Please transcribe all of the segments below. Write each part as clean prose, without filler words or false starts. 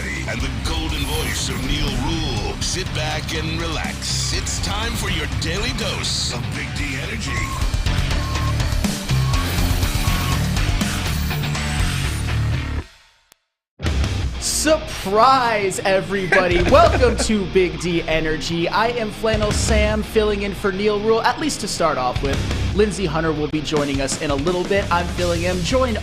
Ermanni and the golden voice of Neil Rule. Sit back and relax. It's time for your daily dose of Big D energy. Surprise, everybody. Welcome to Big D Energy. I am Flannel Sam, filling in for Neil Rule, at least to start off with. Lindsey Hunter will be joining us in a little bit. I'm filling in. Joined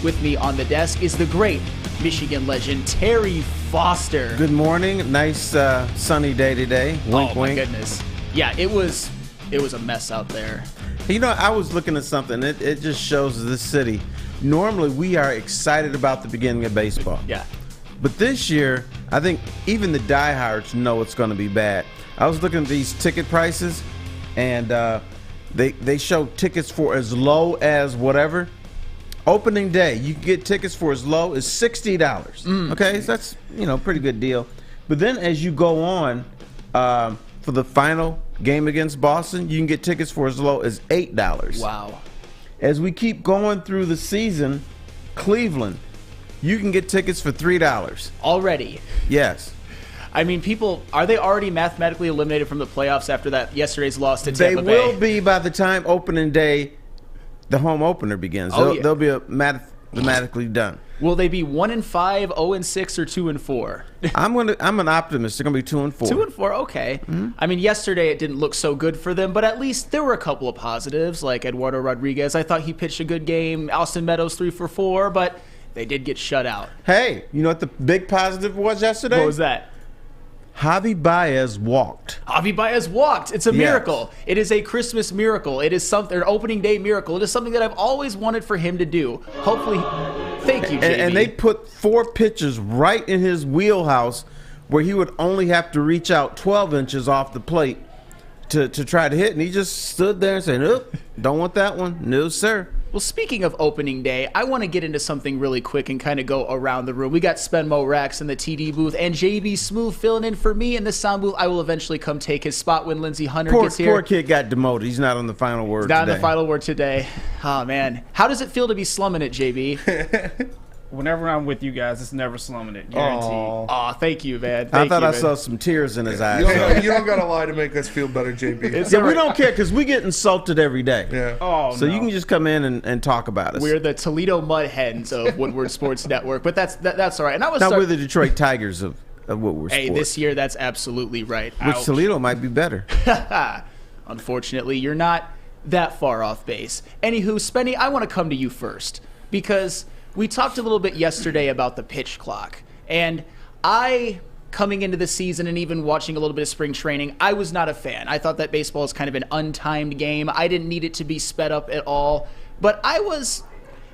with me on the desk is the great Michigan legend, Terry Foster. Good morning. Nice sunny day today. Wink, my wink. Goodness. Yeah, it was a mess out there. You know, I was looking at something. It just shows this city. Normally, we are excited about the beginning of baseball. Yeah. But this year, I think even the diehards know it's going to be bad. I was looking at these ticket prices, and they show tickets for as low as whatever. Opening day, you can get tickets for as low as $60. Okay, so that's, pretty good deal. But then as you go on for the final game against Boston, you can get tickets for as low as $8. Wow. As we keep going through the season, Cleveland, you can get tickets for $3. Already. Yes. I mean, are they already mathematically eliminated from the playoffs after that yesterday's loss to Tampa Bay? They will be by the time opening day, the home opener begins. They'll be mathematically done. Will they be 1-5, 0-6, or 2-4? I'm an optimist. They're gonna be 2-4. 2-4, okay. Mm-hmm. I mean, yesterday it didn't look so good for them, but at least there were a couple of positives, like Eduardo Rodriguez. I thought he pitched a good game. Austin Meadows 3 for 4, but they did get shut out. Hey, you know what the big positive was yesterday? What was that? Javi Baez walked. Javi Baez walked. It's a miracle. It is a Christmas miracle. It is something, an opening day miracle. It is something that I've always wanted for him to do. Hopefully, thank you, JB. And they put 4 pitches right in his wheelhouse where he would only have to reach out 12 inches off the plate to try to hit. And he just stood there and said, nope, don't want that one. No, sir. Well, speaking of opening day, I want to get into something really quick and kind of go around the room. We got Spenmo Rax in the TD booth and JB Smooth filling in for me in the sound booth. I will eventually come take his spot when Lindsey Hunter gets here. Poor kid got demoted. He's not on the final word today. Not on the final word today. Oh, man. How does it feel to be slumming it, JB? Whenever I'm with you guys, it's never slumming it. Guaranteed. Aw, thank you, man. I thought I saw some tears in his eyes. You don't gotta lie to make us feel better, JB. Yeah, we don't care because we get insulted every day. Yeah. Oh, so no. you can just come in and talk about us. We're the Toledo Mud Hens of Woodward Sports Network, but that's all right. And I was we're the Detroit Tigers of Woodward Sports. Hey, this year that's absolutely right. Which Ouch. Toledo might be better. Unfortunately, you're not that far off base. Anywho, Spenny, I want to come to you first because we talked a little bit yesterday about the pitch clock, and coming into the season and even watching a little bit of spring training, I was not a fan. I thought that baseball is kind of an untimed game. I didn't need it to be sped up at all, but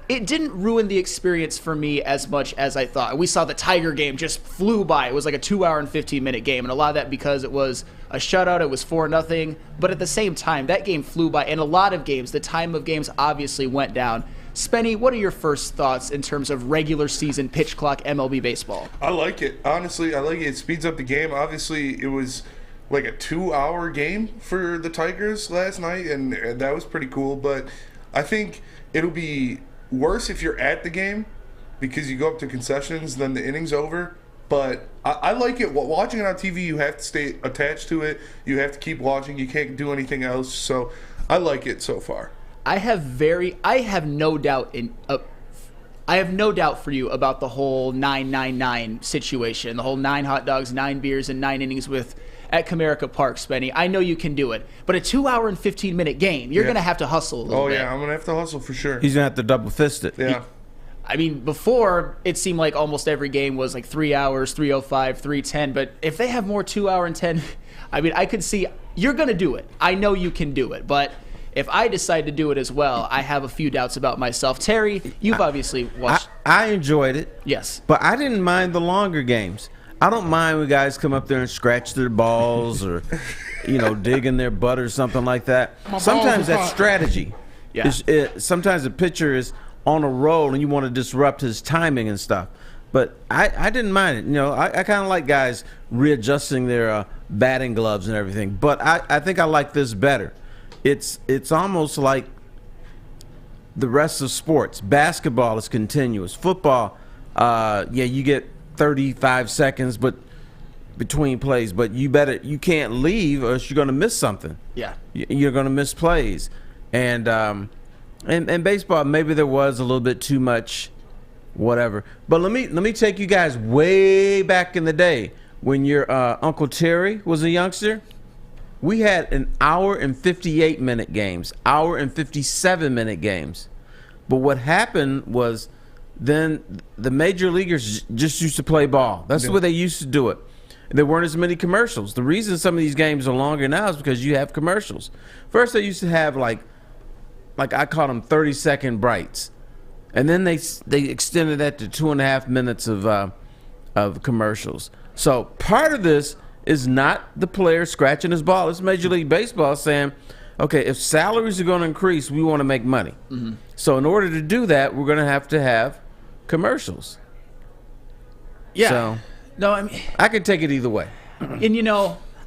it didn't ruin the experience for me as much as I thought. We saw the Tiger game just flew by. It was like a 2-hour and 15-minute game, and a lot of that because it was a shutout. It was 4-0, but at the same time, that game flew by. And a lot of games, the time of games obviously went down. Spenny, what are your first thoughts in terms of regular season pitch clock MLB baseball? I like it. Honestly, I like it. It speeds up the game. Obviously, it was like a 2-hour game for the Tigers last night, and that was pretty cool. But I think it'll be worse if you're at the game because you go up to concessions, then the inning's over. But I like it. Watching it on TV, you have to stay attached to it. You have to keep watching. You can't do anything else. So I like it so far. I have no doubt for you about the whole 9-9-9 situation, the whole 9 hot dogs, 9 beers, and 9 innings at Comerica Park, Spenny. I know you can do it, but a 2-hour and 15-minute game, you're gonna have to hustle a little bit. Oh yeah, I'm gonna have to hustle for sure. He's gonna have to double fist it. Yeah. I mean, before it seemed like almost every game was like 3 hours, 3:05, 3:10. But if they have more 2-hour and 10, I mean, I could see you're gonna do it. I know you can do it, but if I decide to do it as well, I have a few doubts about myself. Terry, you've obviously watched. I enjoyed it. Yes. But I didn't mind the longer games. I don't mind when guys come up there and scratch their balls or, dig in their butt or something like that. Sometimes that's strategy. Yeah. Sometimes the pitcher is on a roll and you want to disrupt his timing and stuff. But I didn't mind it. I kind of like guys readjusting their batting gloves and everything. But I think I like this better. It's almost like the rest of sports. Basketball is continuous. Football, you get 35 seconds, but between plays, but you can't leave or else you're going to miss something. Yeah. You're going to miss plays. And baseball, maybe there was a little bit too much whatever. But let me take you guys way back in the day when your Uncle Terry was a youngster. We had an hour and 58-minute games, hour and 57-minute games. But what happened was then the major leaguers just used to play ball. That's the way they used to do it. There weren't as many commercials. The reason some of these games are longer now is because you have commercials. First, they used to have like I call them 30-second brights, and then they extended that to 2.5 minutes of commercials. So part of this is not the player scratching his ball. It's Major League Baseball saying, okay, if salaries are going to increase, we want to make money. Mm-hmm. So in order to do that, we're going to have commercials. Yeah. So, no, I mean, I could take it either way. And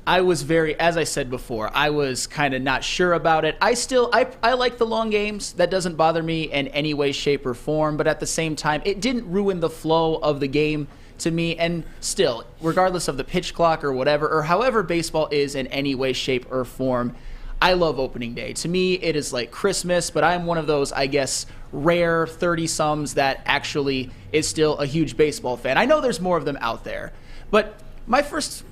I was as I said before, I was kind of not sure about it. I like the long games. That doesn't bother me in any way, shape, or form. But at the same time, it didn't ruin the flow of the game to me. And still, regardless of the pitch clock or whatever, or however baseball is in any way, shape, or form, I love opening day. To me, it is like Christmas, but I'm one of those, I guess, rare 30-somes that actually is still a huge baseball fan. I know there's more of them out there, but my first,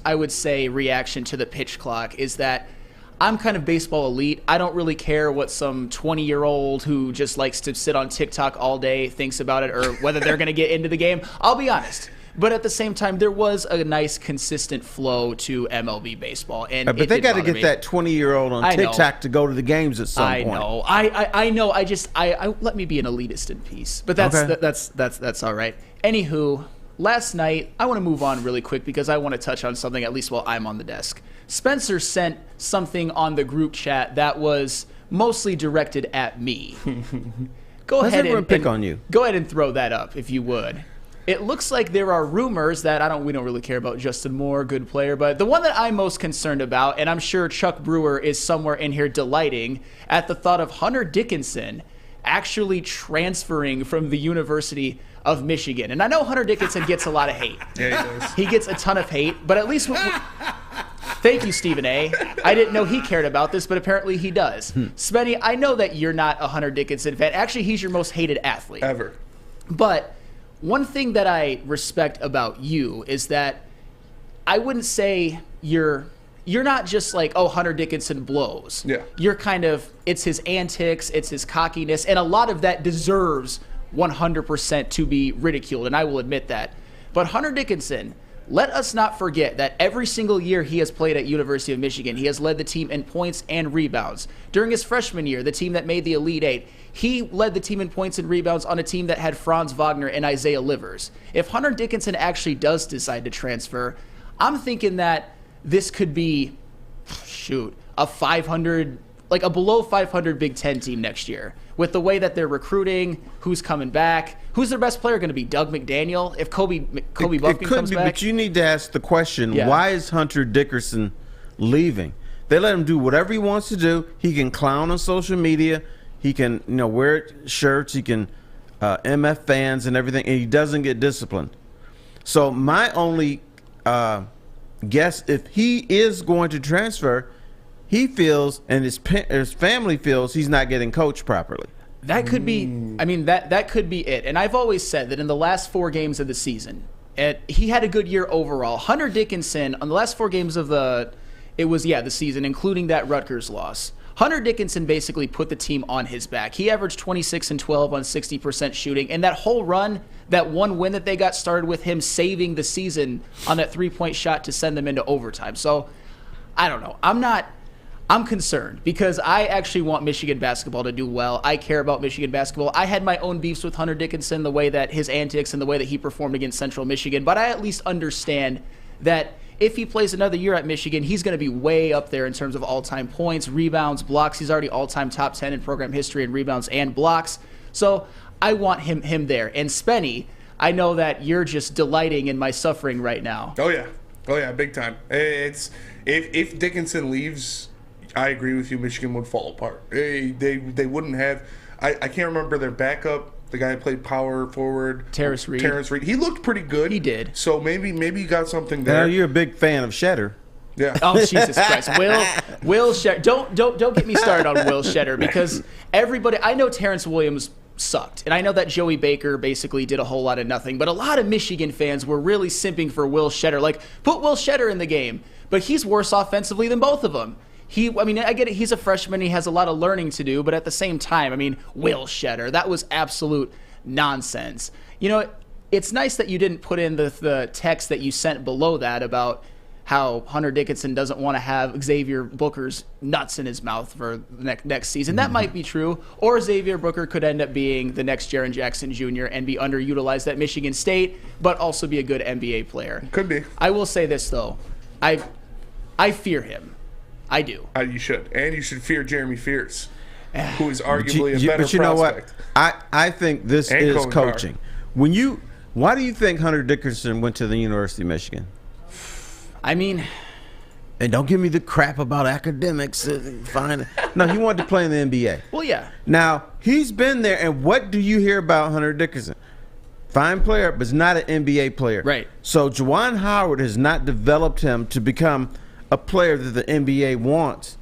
I would say, reaction to the pitch clock is that I'm kind of baseball elite. I don't really care what some 20-year-old who just likes to sit on TikTok all day thinks about it or whether they're going to get into the game. I'll be honest. But at the same time, there was a nice, consistent flow to MLB baseball, and but they got to get that 20-year-old on TikTok to go to the games at some point. I know. I let me be an elitist in peace, but that's all right. Anywho, last night I want to move on really quick because I want to touch on something at least while I'm on the desk. Spencer sent something on the group chat that was mostly directed at me. Go ahead and pick on you. Go ahead and throw that up if you would. It looks like there are rumors that we don't really care about Justin Moore, good player, but the one that I'm most concerned about, and I'm sure Chuck Brewer is somewhere in here delighting at the thought of Hunter Dickinson actually transferring from the University of Michigan. And I know Hunter Dickinson gets a lot of hate. Yeah, he does. He gets a ton of hate, but at least thank you, Stephen A. I didn't know he cared about this, but apparently he does. Spenny, I know that you're not a Hunter Dickinson fan. Actually, he's your most hated athlete. Ever. But one thing that I respect about you is that I wouldn't say you're not just like, oh, Hunter Dickinson blows. Yeah. You're kind of, it's his antics, it's his cockiness, and a lot of that deserves 100% to be ridiculed, and I will admit that. But Hunter Dickinson, let us not forget that every single year he has played at University of Michigan, he has led the team in points and rebounds. During his freshman year, the team that made the Elite Eight, he led the team in points and rebounds on a team that had Franz Wagner and Isaiah Livers. If Hunter Dickinson actually does decide to transfer, I'm thinking that this could be, a 500, like a below 500 Big Ten team next year. With the way that they're recruiting, who's coming back, who's their best player going to be? Doug McDaniel? If Kobe Buffkin comes back? But you need to ask the question, why is Hunter Dickinson leaving? They let him do whatever he wants to do. He can clown on social media. He can, wear shirts. He can MF fans and everything, and he doesn't get disciplined. So my only guess, if he is going to transfer, he feels and his family feels he's not getting coached properly. That could be, that could be it. And I've always said that in the last 4 games of the season, he had a good year overall. Hunter Dickinson, on the last 4 games of the season, including that Rutgers loss, Hunter Dickinson basically put the team on his back. He averaged 26 and 12 on 60% shooting. And that whole run, that one win that they got started with him saving the season on that 3-point shot to send them into overtime. So, I don't know. I'm concerned because I actually want Michigan basketball to do well. I care about Michigan basketball. I had my own beefs with Hunter Dickinson, the way that his antics and the way that he performed against Central Michigan. But I at least understand that if he plays another year at Michigan, he's going to be way up there in terms of all-time points, rebounds, blocks. He's already all-time top 10 in program history in rebounds and blocks. So I want him there. And Spenny, I know that you're just delighting in my suffering right now. Oh yeah, big time. It's if Dickinson leaves, I agree with you. Michigan would fall apart. They wouldn't have. I can't remember their backup the guy who played power forward. Terrace Reed. He looked pretty good. He did. So maybe you got something Now there. you're a big fan of Shetter. Yeah. Oh, Jesus Christ. Will Shetter. Don't get me started on Will Shetter, because everybody, I know Terrence Williams sucked, and I know that Joey Baker basically did a whole lot of nothing, but a lot of Michigan fans were really simping for Will Shetter. Like, put Will Shetter in the game, but he's worse offensively than both of them. I get it, he's a freshman, he has a lot of learning to do, but at the same time, Will Shetter, that was absolute nonsense. It's nice that you didn't put in the text that you sent below that about how Hunter Dickinson doesn't want to have Xavier Booker's nuts in his mouth for the next season. That might be true. Or Xavier Booker could end up being the next Jaren Jackson Jr. and be underutilized at Michigan State, but also be a good NBA player. Could be. I will say this, though. I fear him. I do. You should. And you should fear Jeremy Fierce, who is arguably a better But you know prospect. what? I think this And is Cohen coaching. Why do you think Hunter Dickinson went to the University of Michigan? And don't give me the crap about academics. Fine. No, he wanted to play in the NBA. Well, yeah. Now, he's been there, and what do you hear about Hunter Dickinson? Fine player, but he's not an NBA player. Right. So Juwan Howard has not developed him to become a player that the NBA wants.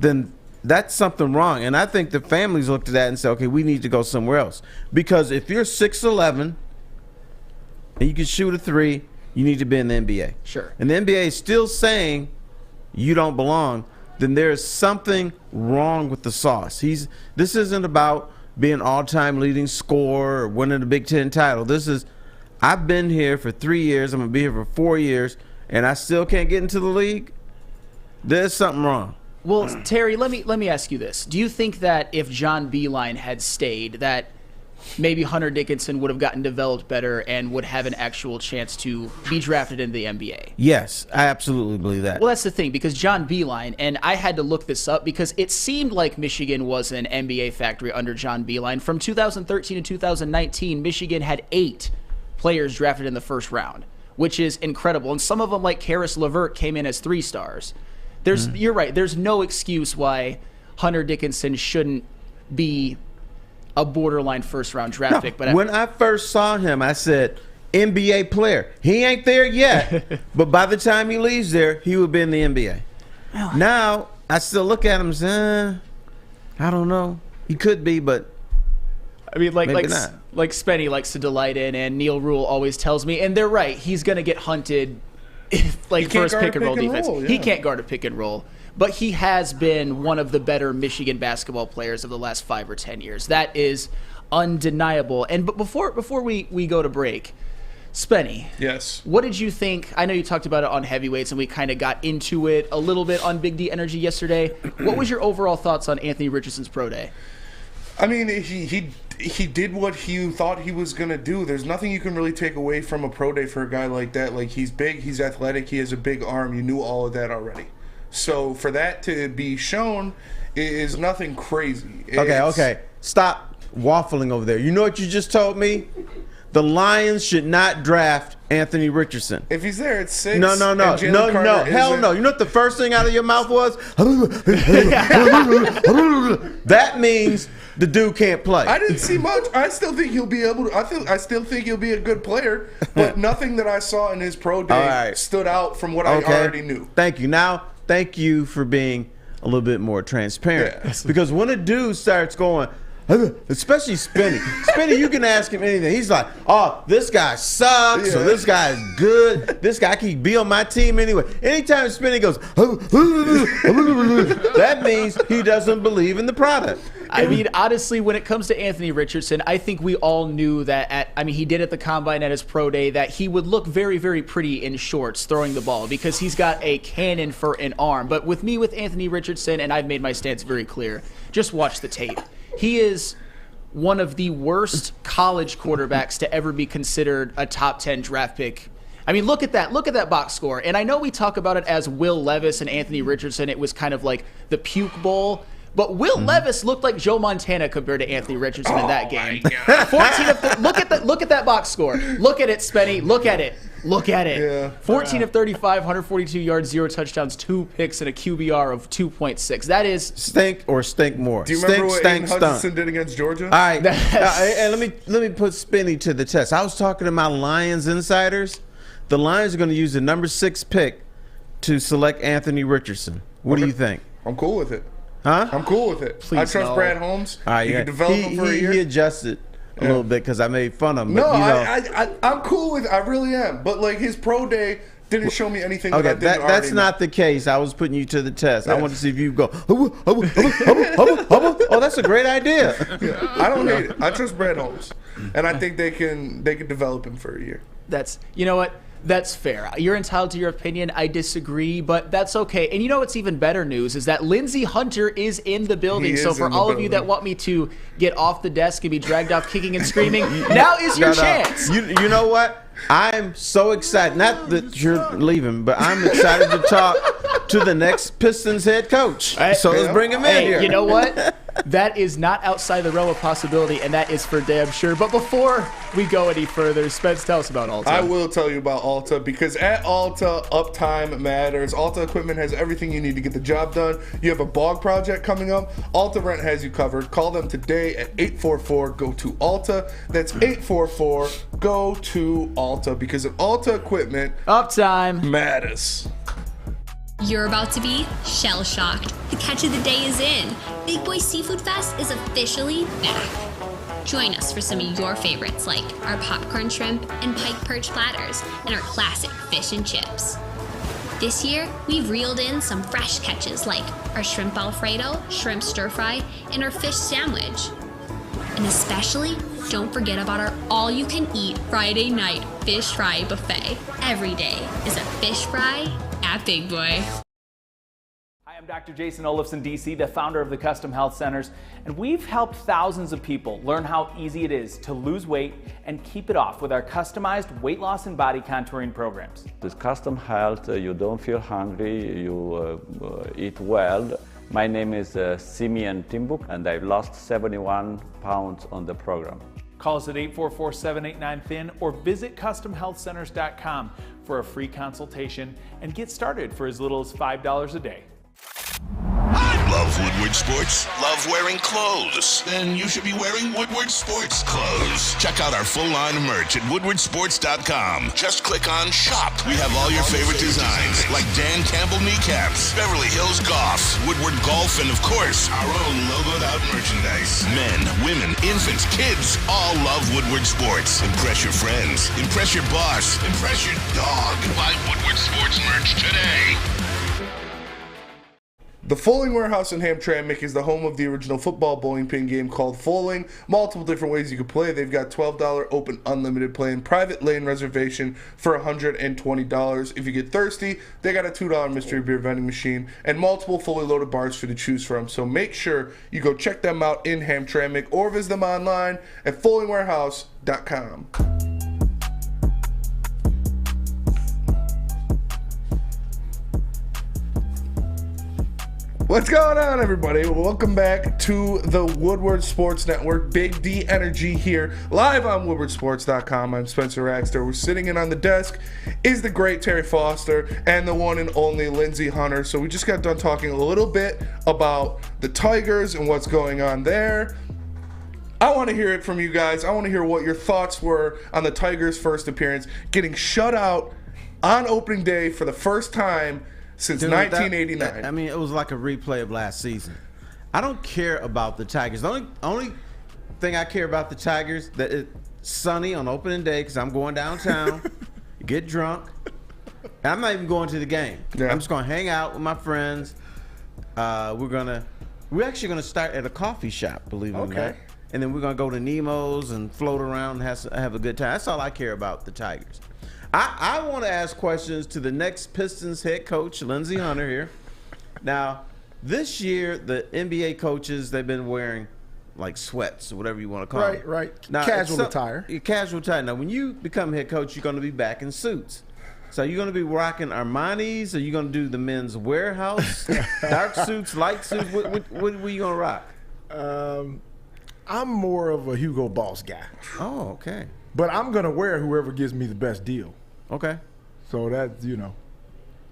Then that's something wrong. And I think the families looked at that and said, okay, we need to go somewhere else. Because if you're 6'11", and you can shoot a three, you need to be in the NBA. Sure. And the NBA is still saying you don't belong, then there's something wrong with the sauce. This isn't about being all-time leading scorer or winning the Big Ten title. I've been here for 3 years, I'm going to be here for 4 years, and I still can't get into the league. There's something wrong. Well, Terry, let me ask you this. Do you think that if John Beilein had stayed, that maybe Hunter Dickinson would have gotten developed better and would have an actual chance to be drafted into the NBA? Yes, I absolutely believe that. Well, that's the thing, because John Beilein, and I had to look this up because it seemed like Michigan was an NBA factory under John Beilein. From 2013 to 2019, Michigan had 8 players drafted in the first round, which is incredible. And some of them, like Karis LeVert, came in as 3 stars. You're right. There's no excuse why Hunter Dickinson shouldn't be a borderline first-round draft pick. But when I first saw him, I said, NBA player. He ain't there yet, but by the time he leaves there, he will be in the NBA. Now, I still look at him and say, I don't know. He could be, but maybe not. Like Spenny likes to delight in, and Neil Rule always tells me, and they're right, he's going to get hunted first pick and roll defense. Yeah. He can't guard a pick and roll. But he has been one of the better Michigan basketball players of the last 5 or 10 years. That is undeniable. But before we go to break, Spenny. Yes. What did you think? I know you talked about it on heavyweights, and we kind of got into it a little bit on Big D Energy yesterday. What was your overall thoughts on Anthony Richardson's pro day? He did what you thought he was going to do. There's nothing you can really take away from a pro day for a guy like that. Like, he's big, he's athletic, he has a big arm. You knew all of that already. So for that to be shown is nothing crazy. Okay. Stop waffling over there. You know what you just told me? The Lions should not draft Anthony Richardson. If he's there at 6. No. Hell no. You know what the first thing out of your mouth was? That means the dude can't play. I didn't see much. I still think he'll be able to. I still think he'll be a good player, but nothing that I saw in his pro day stood out from what I already knew. Thank you. Now, thank you for being a little bit more transparent. Yeah. Because when a dude starts going, especially Spinny, you can ask him anything. He's like, oh, this guy sucks, or this guy is good. This guy can be on my team anyway. Anytime Spinny goes, that means he doesn't believe in the product. Honestly, when it comes to Anthony Richardson, I think we all knew that he did at the Combine at his pro day that he would look very, very pretty in shorts throwing the ball because he's got a cannon for an arm. But with Anthony Richardson, and I've made my stance very clear, just watch the tape. He is one of the worst college quarterbacks to ever be considered a top 10 draft pick. Look at that box score. And I know we talk about it as Will Levis and Anthony Richardson. It was kind of like the puke bowl. But Will Levis looked like Joe Montana compared to Anthony Richardson in that game. 14 of the, look at that box score. Look at it, Spenny. Look at it. Look at it. Yeah. 14 of 35, 142 yards, 0 touchdowns, 2 picks, and a QBR of 2.6. That is Stink or stink more. Do you remember what stink, Aiden stunt. Hutchinson did against Georgia? All right, and let me put Spinny to the test. I was talking to my Lions insiders. The Lions are going to use the number 6 pick to select Anthony Richardson. What do you think? I'm cool with it. Huh? I'm cool with it. Please I trust no. Brad Holmes. All right, You yeah. can develop him for a year. He adjusted a little bit because I made fun of him. No, But, you know, I'm cool with it. I really am. But, like, his pro day didn't show me anything that I okay, didn't that's already not the case. I was putting you to the test. I want to see if you go. Oh, that's a great idea. I don't hate it. I trust Brad Holmes. And I think they can develop him for a year. You know what? That's fair. You're entitled to your opinion. I disagree, but that's okay. And you know what's even better news is that Lindsey Hunter is in the building. He So is for in the all of you that building. want me to get off the desk and be dragged off kicking and screaming, now is your chance. You know what? I'm so excited. Not that you're leaving, but I'm excited to talk to the next Pistons head coach. So let's bring him in Hey, here. you know what? That is not outside the realm of possibility, and that is for damn sure. But before we go any further, Spence, tell us about Alta. I will tell you about Alta because at Alta, uptime matters. Alta Equipment has everything you need to get the job done. You have a bog project coming up, Alta Rent has you covered. Call them today at 844-GO-TO-ALTA. That's 844-GO-TO-ALTA because at Alta Equipment Uptime matters. You're about to be shell-shocked. The catch of the day is in. Big Boy Seafood Fest is officially back. Join us for some of your favorites like our popcorn shrimp and pike perch platters and our classic fish and chips. This year, we've reeled in some fresh catches like our shrimp Alfredo, shrimp stir fry, and our fish sandwich. And especially, don't forget about our all-you-can-eat Friday night fish fry buffet. Every day is a fish fry at Big Boy. Hi, I'm Dr. Jason Olafson, DC, the founder of the Custom Health Centers, and we've helped thousands of people learn how easy it is to lose weight and keep it off with our customized weight loss and body contouring programs. With custom health, you don't feel hungry, you eat well. My name is Simeon Timbuk, and I've lost 71 pounds on the program. Call us at 844-789-THIN or visit customhealthcenters.com for a free consultation and get started for as little as $5 a day. Love Woodward Sports? Love wearing clothes? Then you should be wearing Woodward Sports clothes. Check out our full line of merch at woodwardsports.com. Just click on Shop. We have all your favorite designs, like Dan Campbell kneecaps, Beverly Hills Golf, Woodward Golf, and of course, our own logoed out merchandise. Men, women, infants, kids, all love Woodward Sports. Impress your friends. Impress your boss. Impress your dog. Buy Woodward Sports merch today. The Foaling Warehouse in Hamtramck is the home of the original football bowling pin game called Foaling. Multiple different ways you can play. They've got $12 open unlimited play and private lane reservation for $120. If you get thirsty, they got a $2 mystery beer vending machine and multiple fully loaded bars for you to choose from. So make sure you go check them out in Hamtramck or visit them online at foalingwarehouse.com. What's going on, everybody? Welcome back to the Woodward Sports Network. Big D Energy here, live on woodwardsports.com. I'm Spencer Raxter. We're sitting in on the desk is the great Terry Foster and the one and only Lindsey Hunter. So we just got done talking a little bit about the Tigers and what's going on there. I want to hear it from you guys. I want to hear what your thoughts were on the Tigers' first appearance, getting shut out on opening day for the first time since 1989. I mean, it was like a replay of last season. I don't care about the Tigers. The only thing I care about the Tigers that it's sunny on opening day because I'm going downtown, get drunk. And I'm not even going to the game. Yeah. I'm just going to hang out with my friends. We're actually gonna start at a coffee shop, believe it or not. And then we're gonna go to Nemo's and float around and have a good time. That's all I care about the Tigers. I want to ask questions to the next Pistons head coach, Lindsey Hunter here. Now, this year, the NBA coaches, they've been wearing like sweats or whatever you want to call it. Right. Now, Casual attire. Casual attire. Now, when you become head coach, you're going to be back in suits. So you're going to be rocking Armani's, or you going to do the men's warehouse, dark suits, light suits? What are you going to rock? I'm more of a Hugo Boss guy, Oh, okay. but I'm gonna wear whoever gives me the best deal. Okay. So that's,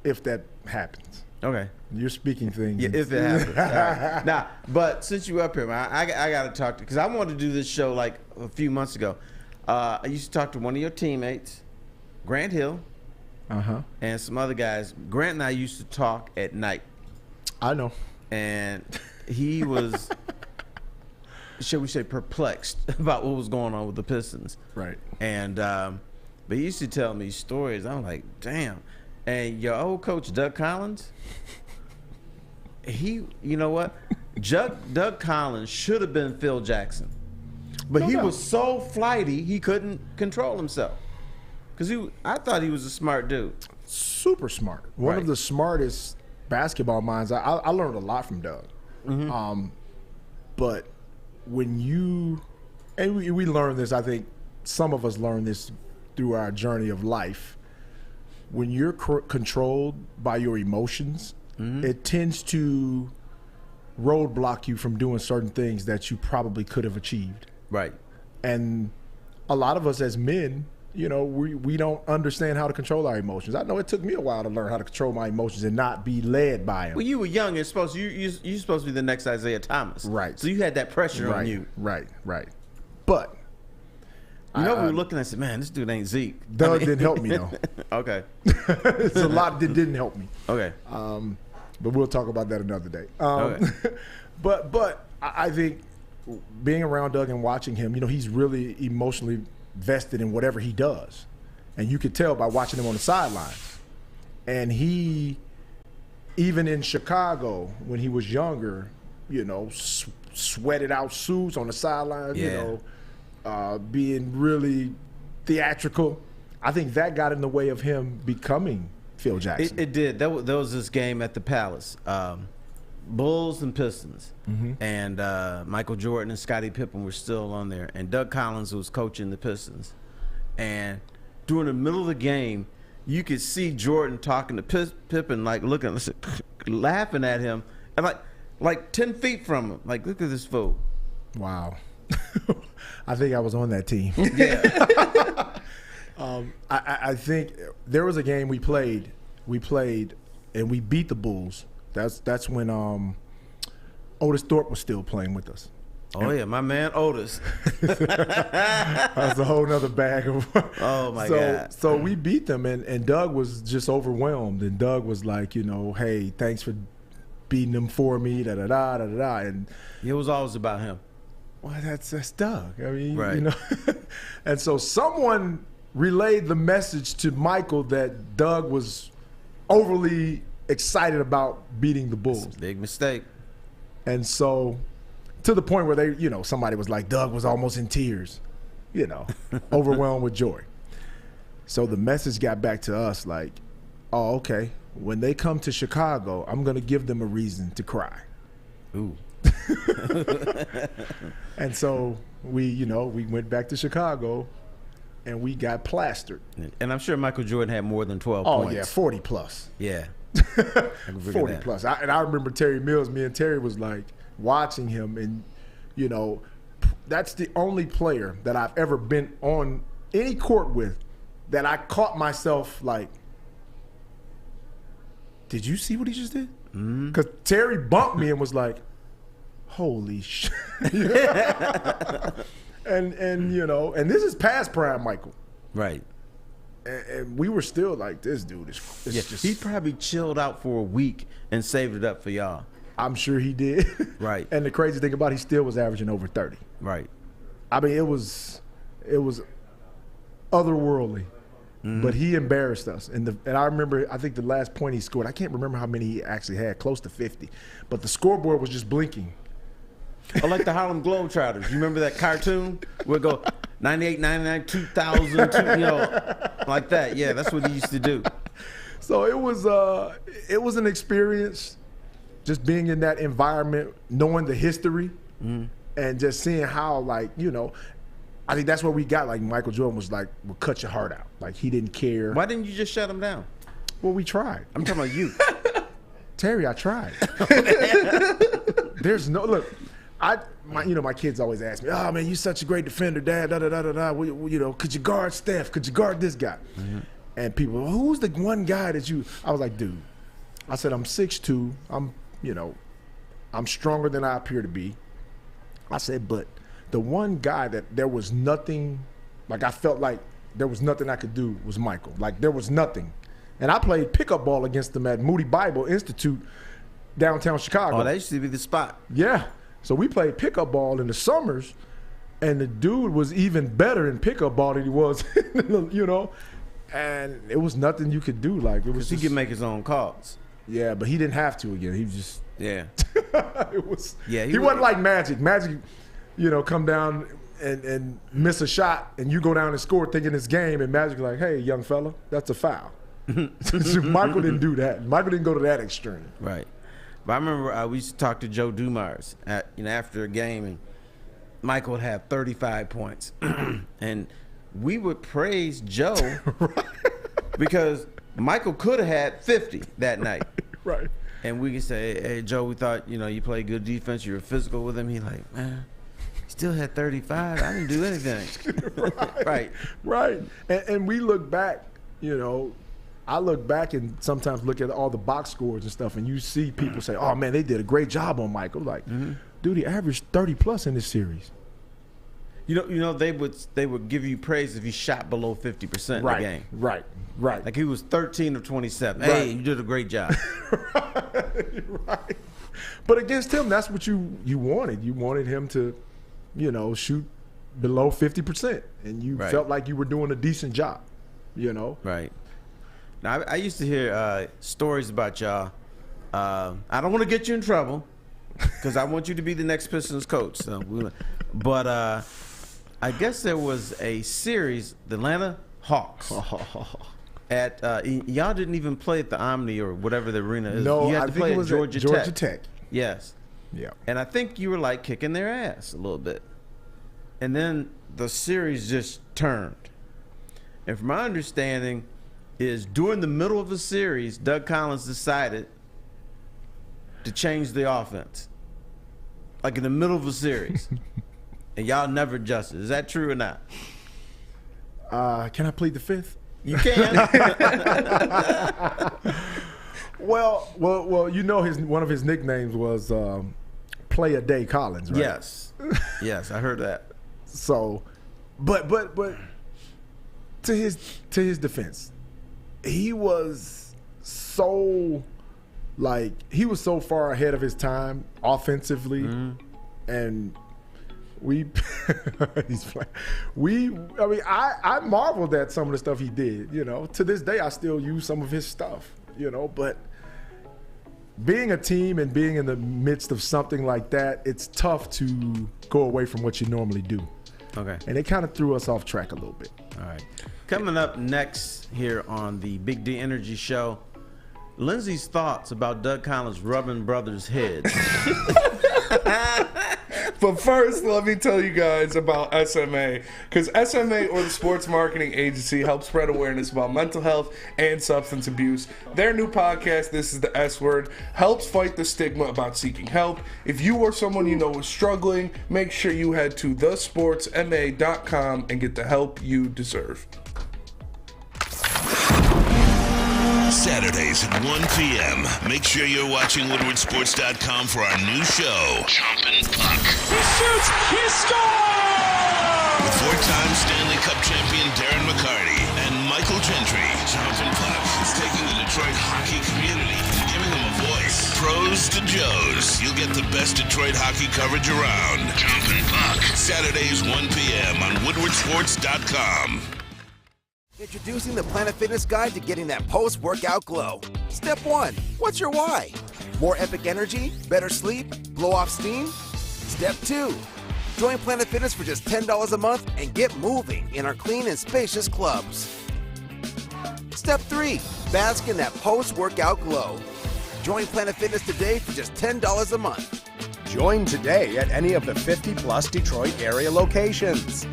if that happens. Okay. You're speaking things. Yeah, if it happens. All right. Now, but since you up here, man, I got to talk to, because I wanted to do this show like a few months ago. I used to talk to one of your teammates, Grant Hill, and some other guys. Grant and I used to talk at night. I know. And he was, shall we say, perplexed about what was going on with the Pistons. Right. And, but he used to tell me stories. I'm like, damn. And your old coach, Doug Collins, you know what? Doug Collins should have been Phil Jackson. But he was so flighty, he couldn't control himself. Because I thought he was a smart dude. Super smart. One of the smartest basketball minds. I learned a lot from Doug. But when and we learned this, I think some of us learned this through our journey of life. When you're controlled by your emotions, it tends to roadblock you from doing certain things that you probably could have achieved. Right. And a lot of us as men, we don't understand how to control our emotions. I know it took me a while to learn how to control my emotions and not be led by them. Well, you were young and you're supposed to be the next Isaiah Thomas. Right. So you had that pressure on you. Right. But we were looking and said, man, this dude ain't Zeke. Doug didn't help me, though. Okay. It's a lot that didn't help me. Okay. But we'll talk about that another day. Okay. But I think being around Doug and watching him, he's really emotionally vested in whatever he does. And you could tell by watching him on the sidelines. And he, even in Chicago, when he was younger, sweated out suits on the sidelines, being really theatrical. I think that got in the way of him becoming Phil Jackson. It did. There was this game at the Palace, Bulls and Pistons, and Michael Jordan and Scottie Pippen were still on there, and Doug Collins was coaching the Pistons. And during the middle of the game, you could see Jordan talking to Pippen, like looking, laughing at him, and like 10 feet from him, like, look at this fool. Wow. I think I was on that team. Yeah. I think there was a game we played, and we beat the Bulls. That's when Otis Thorpe was still playing with us. Oh, yeah, my man Otis. That's a whole nother bag of. Oh, my God. So we beat them, and Doug was just overwhelmed. And Doug was like, hey, thanks for beating them for me, da-da-da, da-da-da. And it was always about him. Well, that's Doug. I mean, right. And so someone relayed the message to Michael that Doug was overly excited about beating the Bulls. That's a big mistake. And so to the point where they, somebody was like, Doug was almost in tears, overwhelmed with joy. So the message got back to us like, oh, okay, when they come to Chicago, I'm going to give them a reason to cry. Ooh. And so we went back to Chicago and we got plastered. And I'm sure Michael Jordan had more than 12 points. points. Oh, yeah, 40 plus. Yeah. 40 plus. I remember Terry Mills, me and Terry was like watching him, and, that's the only player that I've ever been on any court with that I caught myself like, did you see what he just did? Because Terry bumped me and was like, holy shit. and this is past prime Michael. Right. And we were still like, this dude is just. He probably chilled out for a week and saved it up for y'all. I'm sure he did. Right. And the crazy thing about it, he still was averaging over 30. Right. I mean, it was otherworldly. But he embarrassed us. And I remember, I think the last point he scored, I can't remember how many he actually had, close to 50. But the scoreboard was just blinking. Or like the Harlem Globetrotters. You remember that cartoon? Where it go 98, 99, 2000, like that. Yeah, that's what he used to do. So it was an experience, just being in that environment, knowing the history, and just seeing how, I think that's what we got. Like, Michael Jordan was like, will cut your heart out. Like, he didn't care. Why didn't you just shut him down? Well, we tried. I'm talking about you. Terry, I tried. There's no, look, my kids always ask me, oh, man, you're such a great defender, Dad, da-da-da-da-da. Could you guard Steph? Could you guard this guy? And people, who's the one guy that you? I was like, dude. I said, I'm 6'2". I'm stronger than I appear to be. I said, but the one guy that there was nothing, like I felt like there was nothing I could do was Michael. Like there was nothing. And I played pickup ball against him at Moody Bible Institute, downtown Chicago. Oh, that used to be the spot. Yeah. So we played pickup ball in the summers, and the dude was even better in pickup ball than he was, and it was nothing you could do. Like it was. He could make his own calls. Yeah, but he didn't have to again. He just. Yeah. It was. Yeah. He wasn't like Magic. Magic, come down and miss a shot, and you go down and score thinking it's game, and Magic like, hey, young fella, that's a foul. Michael didn't do that. Michael didn't go to that extreme. Right. But I remember we used to talk to Joe Dumars after a game, and Michael would have 35 points. And we would praise Joe because Michael could have had 50 that night. Right. And we could say, hey, Joe, we thought, you played good defense. You were physical with him. He like, man, he still had 35. I didn't do anything. Right. And we look back, I look back and sometimes look at all the box scores and stuff, and you see people say, oh, man, they did a great job on Michael. Like, dude, he averaged 30-plus in this series. They would give you praise if you shot below 50% in the game. Right. Like he was 13 of 27. Right. Hey, you did a great job. Right. But against him, that's what you wanted. You wanted him to, shoot below 50%, and you felt like you were doing a decent job, Right. Now, I used to hear stories about y'all. I don't want to get you in trouble because I want you to be the next Pistons coach. But I guess there was a series, the Atlanta Hawks. Y'all didn't even play at the Omni or whatever the arena is. No, you had I to think play it was at Georgia Tech. Yes. Yeah. And I think you were like kicking their ass a little bit. And then the series just turned. And from my understanding is during the middle of the series, Doug Collins decided to change the offense. Like in the middle of a series. And y'all never adjusted. Is that true or not? Can I plead the fifth? You can. Well, one of his nicknames was Play a Day Collins, right? Yes, I heard that. So, but to his defense, he was so far ahead of his time offensively, and I marveled at some of the stuff he did. To this day, I still use some of his stuff. But being a team and being in the midst of something like that, it's tough to go away from what you normally do. Okay. And it kind of threw us off track a little bit. All right. Coming up next here on the Big D Energy Show, Lindsey's thoughts about Doug Collins rubbing brothers' heads. But first, let me tell you guys about SMA, because SMA, or the Sports Marketing Agency, helps spread awareness about mental health and substance abuse. Their new podcast, This is the S Word, helps fight the stigma about seeking help. If you or someone you know is struggling, make sure you head to thesportsma.com and get the help you deserve. Saturdays at 1 p.m. Make sure you're watching WoodwardSports.com for our new show, Chompin' Puck. He shoots! He scores! With four-time Stanley Cup champion Darren McCarty and Michael Gentry, Chompin' Puck is taking the Detroit hockey community and giving them a voice. Pros to Joes. You'll get the best Detroit hockey coverage around. Chompin' Puck. Saturdays 1 p.m. on WoodwardSports.com. Introducing the Planet Fitness Guide to getting that post-workout glow. Step 1. What's your why? More epic energy? Better sleep? Blow off steam? Step 2. Join Planet Fitness for just $10 a month and get moving in our clean and spacious clubs. Step 3. Bask in that post-workout glow. Join Planet Fitness today for just $10 a month. Join today at any of the 50-plus Detroit area locations.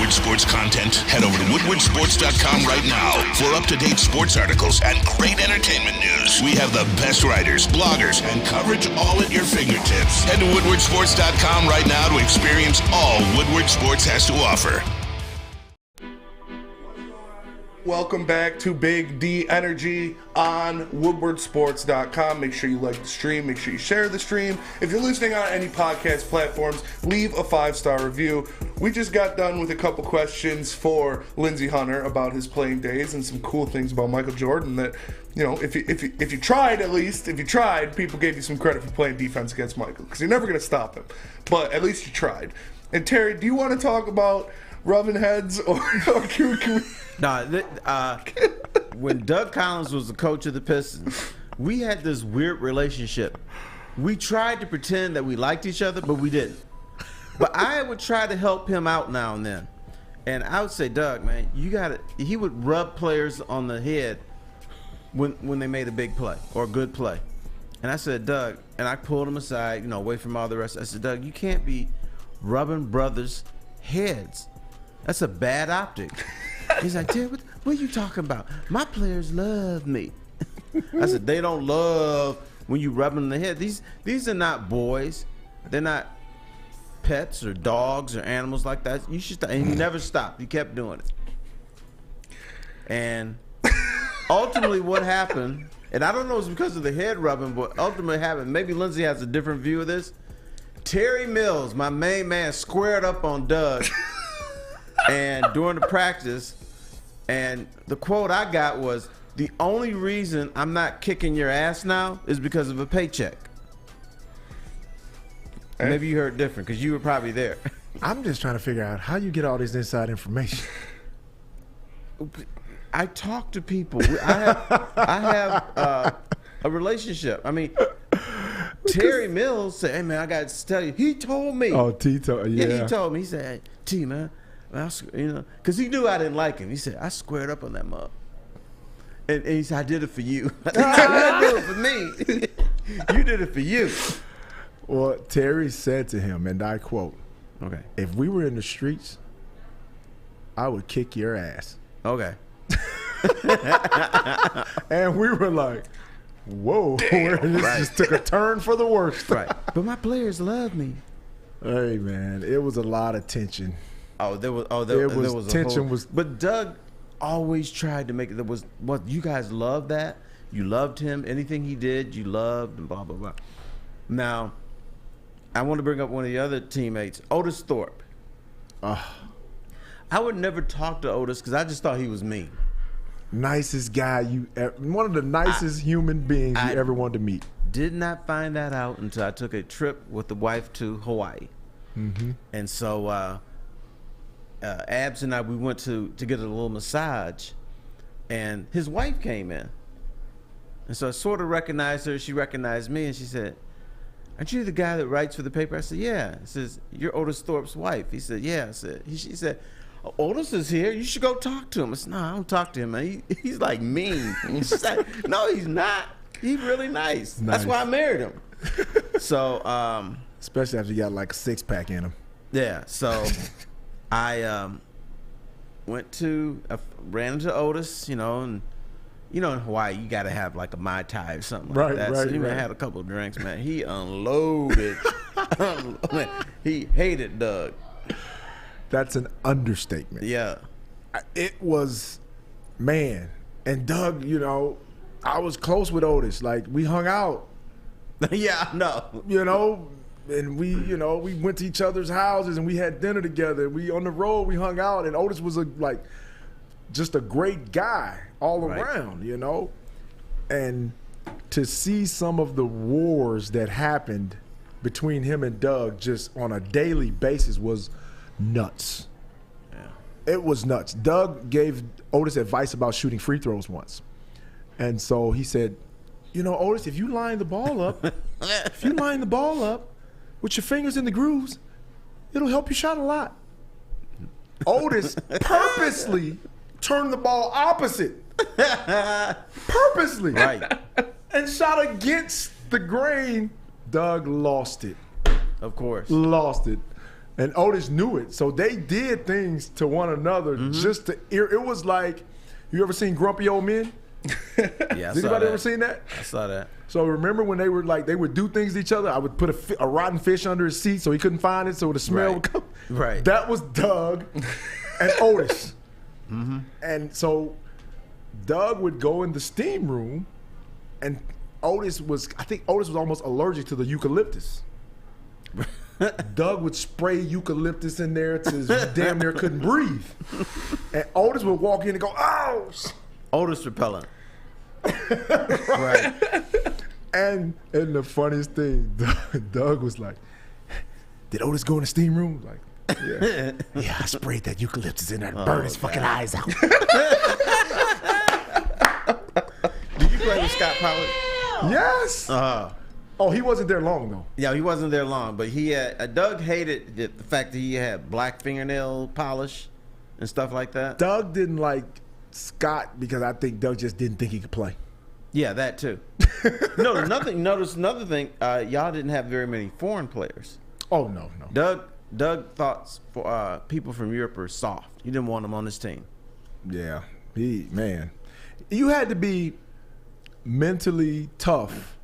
Woodward Sports content? Head over to woodwardsports.com right now for up-to-date sports articles and great entertainment news. We have the best writers, bloggers, and coverage all at your fingertips. Head to woodwardsports.com right now to experience all Woodward Sports has to offer. Welcome back to Big D Energy on woodwardsports.com. Make sure you like the stream. Make sure you share the stream. If you're listening on any podcast platforms, leave a 5-star review. We just got done with a couple questions for Lindsey Hunter about his playing days and some cool things about Michael Jordan that, you know, if you tried, at least, if you tried, people gave you some credit for playing defense against Michael, because you're never going to stop him. But at least you tried. And Terry, do you want to talk about rubbing heads or can we... No, when Doug Collins was the coach of the Pistons, we had this weird relationship. We tried to pretend that we liked each other, but we didn't. But I would try to help him out now and then. And I would say, Doug, man, you got to... He would rub players on the head when they made a big play or a good play. And I said, Doug, and I pulled him aside, you know, away from all the rest. I said, Doug, you can't be rubbing brothers' heads. That's a bad optic. He's like, Terry, what are you talking about? My players love me. I said, they don't love when you rub them in the head. These are not boys. They're not pets or dogs or animals like that. You should stop. And he never stopped. He kept doing it. And ultimately what happened, and I don't know if it's because of the head rubbing, but ultimately happened, maybe Lindsey has a different view of this. Terry Mills, my main man, squared up on Doug and during the practice, and the quote I got was, the only reason I'm not kicking your ass now is because of a paycheck. Maybe you heard different because you were probably there. I'm just trying to figure out how you get all this inside information. I talk to people. I have a relationship. I mean, Terry Mills said, hey, man, I got to tell you. He told me. Oh, T told yeah. Yeah, he told me. He said, hey, T, man, you know, because he knew I didn't like him. He said, I squared up on that mug. And he said, I did it for you. I didn't do it for me. You did it for you. Well, Terry said to him, and I quote, okay, if we were in the streets, I would kick your ass. Okay. And we were like, whoa, this just took a turn for the worst. Right. But my players love me. Hey, man, it was a lot of tension. There was tension. But Doug always tried to make it. There was what you guys loved that. You loved him. Anything he did, you loved, and blah blah blah. Now, I want to bring up one of the other teammates, Otis Thorpe. I would never talk to Otis because I just thought he was mean. Nicest guy one of the nicest human beings you ever wanted to meet. Did not find that out until I took a trip with the wife to Hawaii. Mm-hmm. And so Abs and I, we went to get a little massage, and his wife came in. And so I sort of recognized her. She recognized me, and she said, aren't you the guy that writes for the paper? I said, yeah. He says, you're Otis Thorpe's wife. He said, yeah. She said, Otis is here. You should go talk to him. I said, no, I don't talk to him, man. He's like mean. She said, no, he's not. He's really nice. That's why I married him. So, especially after you got like a 6-pack in him. Yeah. So I ran into Otis, you know, and you know in Hawaii you got to have like a Mai Tai or something like that. So he had a couple of drinks, man. He unloaded. He hated Doug. That's an understatement. Yeah. It was, man. And Doug, you know, I was close with Otis. Like, we hung out. Yeah, I know. You know, and we went to each other's houses and we had dinner together. We on the road, we hung out, and Otis was just a great guy all around, you know. And to see some of the wars that happened between him and Doug just on a daily basis was nuts. Yeah. It was nuts. Doug gave Otis advice about shooting free throws once. And so he said, you know, Otis, if you line the ball up, with your fingers in the grooves, it'll help you shot a lot. Otis purposely turned the ball opposite. Purposely. Right. And shot against the grain. Doug lost it. Of course. Lost it. And Otis knew it. So they did things to one another just to it was like, you ever seen Grumpy Old Men? Yeah, Has anybody ever seen that? I saw that. So remember when they would do things to each other? I would put a rotten fish under his seat so he couldn't find it, so the smell would come. Right. That was Doug and Otis. And so Doug would go in the steam room, and I think Otis was almost allergic to the eucalyptus. Doug would spray eucalyptus in there till he damn near couldn't breathe. And Otis would walk in and go, "Oh!" Otis repellent. Right. And the funniest thing, Doug was like, "Did Otis go in the steam room?" Like, yeah, I sprayed that eucalyptus in there and burned his fucking eyes out. Did you play with Scott Pollard? Yes. Oh, he wasn't there long though. Yeah, he wasn't there long, but he had, Doug hated the fact that he had black fingernail polish and stuff like that. Doug didn't like Scott because I think Doug just didn't think he could play. Yeah, that too. Notice another thing. Y'all didn't have very many foreign players. Oh no. Doug thought people from Europe were soft. You didn't want them on his team. Yeah, you had to be mentally tough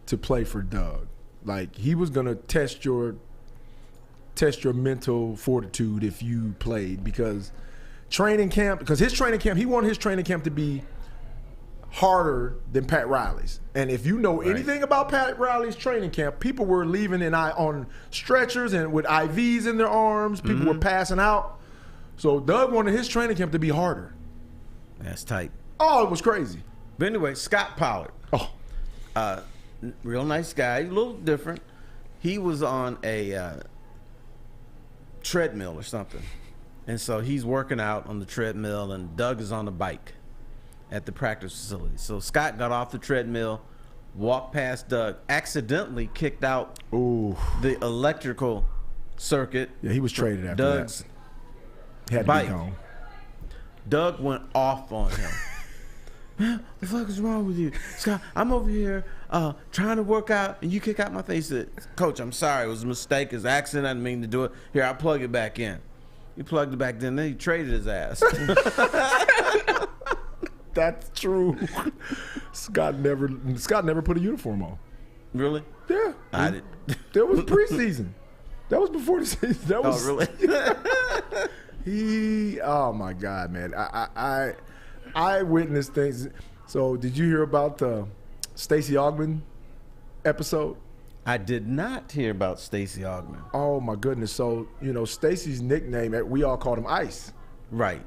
to play for Doug. Like, he was gonna test your mental fortitude if you played, because his training camp, he wanted his training camp to be harder than Pat Riley's. And if you know anything about Pat Riley's training camp, people were leaving on stretchers and with IVs in their arms. People were passing out. So Doug wanted his training camp to be harder. That's tight. Oh, it was crazy. But anyway, Scott Pollard. Real nice guy, a little different. He was on a treadmill or something. And so he's working out on the treadmill, and Doug is on the bike at the practice facility. So Scott got off the treadmill, walked past Doug, accidentally kicked out the electrical circuit. Yeah, he was traded after Doug's that. Had bike. to be gone. Doug went off on him. Man, what the fuck is wrong with you? Scott, I'm over here trying to work out, and you kick out my face. He said, "Coach, I'm sorry. It was a mistake. It was an accident. I didn't mean to do it. Here, I'll plug it back in." He plugged it back in, then he traded his ass. That's true. Scott never put a uniform on. Really? Yeah. I did. That was preseason. That was before the season. That was, really? Oh my God, man. I witnessed things. So did you hear about the Stacey Augmon episode? I did not hear about Stacey Augmon. Oh my goodness. So, Stacey's nickname, we all called him Ice. Right.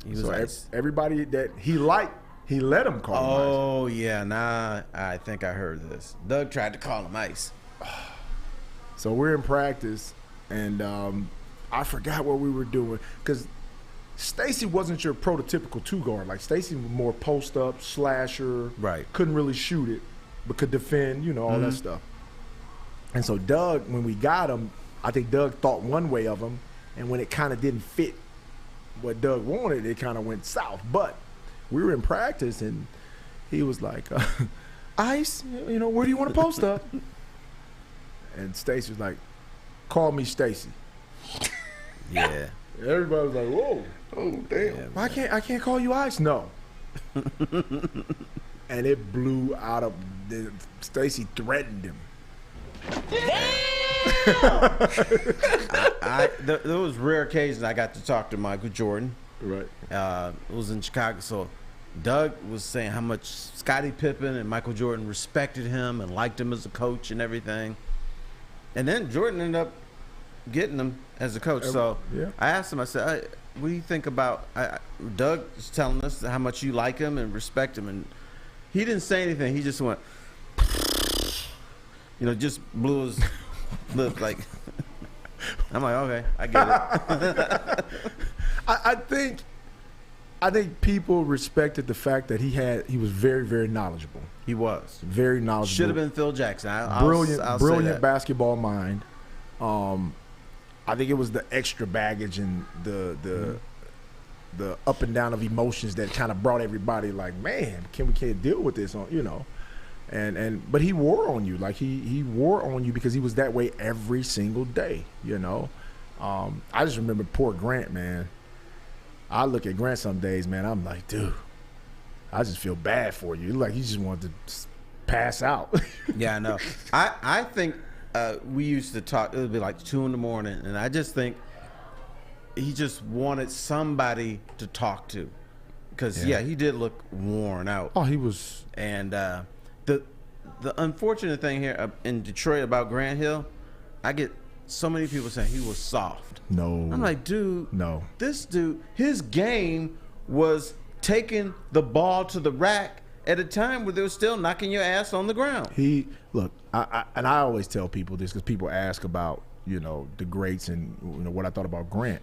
He was Ice. Everybody that he liked, he let him call him Ice. Oh yeah, nah, I think I heard this. Doug tried to call him Ice. So we're in practice, and I forgot what we were doing, because Stacey wasn't your prototypical two guard. Like, Stacey was more post up, slasher. Right. Couldn't really shoot it, but could defend, all that stuff. And so Doug, when we got him, I think Doug thought one way of him, and when it kind of didn't fit what Doug wanted, it kind of went south. But we were in practice, and he was like, Ice, where do you want to post up? And Stacey was like, call me Stacey. Yeah. Everybody was like, whoa. Oh, damn. Yeah, I can't call you Ice? No. And it blew out of Stacey threatened him. There was rare occasions I got to talk to Michael Jordan. Right. It was in Chicago. So Doug was saying how much Scottie Pippen and Michael Jordan respected him and liked him as a coach and everything. And then Jordan ended up getting him as a coach. So I asked him, I said, what do you think about Doug is telling us how much you like him and respect him, and he didn't say anything. He just went, just blew his lip like. I'm like, okay, I get it. I think people respected the fact that he was very, very knowledgeable. He was very knowledgeable. Should have been Phil Jackson. Brilliant basketball mind. I think it was the extra baggage and the up and down of emotions that kind of brought everybody like, man, can't deal with this, but he wore on you. Like he wore on you because he was that way every single day, I just remember poor Grant, man. I look at Grant some days, man. I'm like, dude, I just feel bad for you. Like he just wanted to pass out. Yeah, I know. I think we used to talk. It would be like 2 in the morning, and I just think he just wanted somebody to talk to, because he did look worn out. Oh, he was. And the unfortunate thing here in Detroit about Grant Hill, I get so many people saying he was soft. No. I'm like, dude, no. This dude, his game was taking the ball to the rack at a time where they were still knocking your ass on the ground. Look, I always tell people this because people ask about, the greats and what I thought about Grant.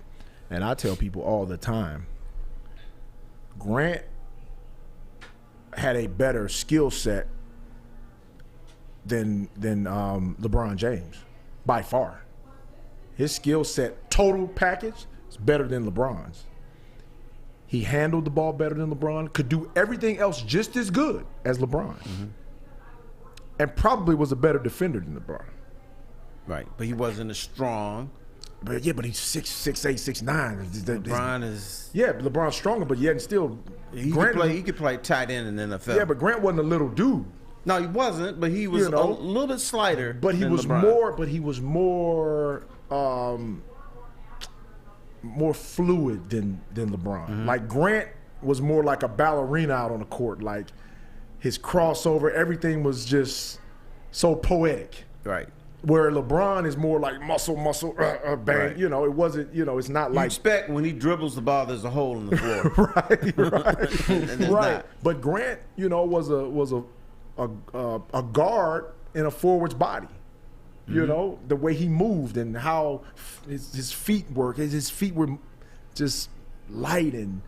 And I tell people all the time, Grant had a better skill set than LeBron James, by far. His skill set, total package, is better than LeBron's. He handled the ball better than LeBron, could do everything else just as good as LeBron, and probably was a better defender than LeBron. Right, but he wasn't as strong. But he's 6'8", 6'9". LeBron is... Yeah, LeBron's stronger, but yet still... He could play tight end in the NFL. Yeah, but Grant wasn't a little dude. No, he wasn't, but he was a little bit slighter. But he was LeBron. more fluid than LeBron. Like Grant was more like a ballerina out on the court. Like his crossover, everything was just so poetic. Right. Where LeBron is more like muscle, bang. Right. It wasn't. It's not like. You expect when he dribbles the ball, there's a hole in the floor. right. And right. not. But Grant, was a guard in a forward's body. The way he moved and how his feet work. His feet were just light, and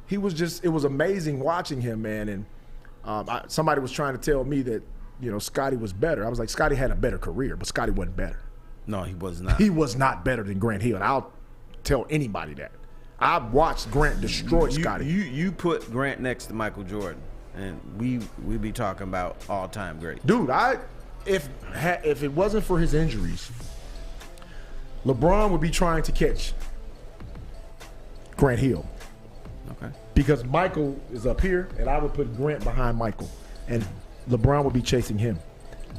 it was amazing watching him, man. And somebody was trying to tell me that, Scottie was better. I was like, Scottie had a better career, but Scottie wasn't better. No, he was not. He was not better than Grant Hill. And I'll tell anybody that. I watched Grant destroy Scottie. You put Grant next to Michael Jordan, and we be talking about all-time great. Dude, if it wasn't for his injuries, LeBron would be trying to catch Grant Hill. Okay. Because Michael is up here, and I would put Grant behind Michael, and LeBron would be chasing him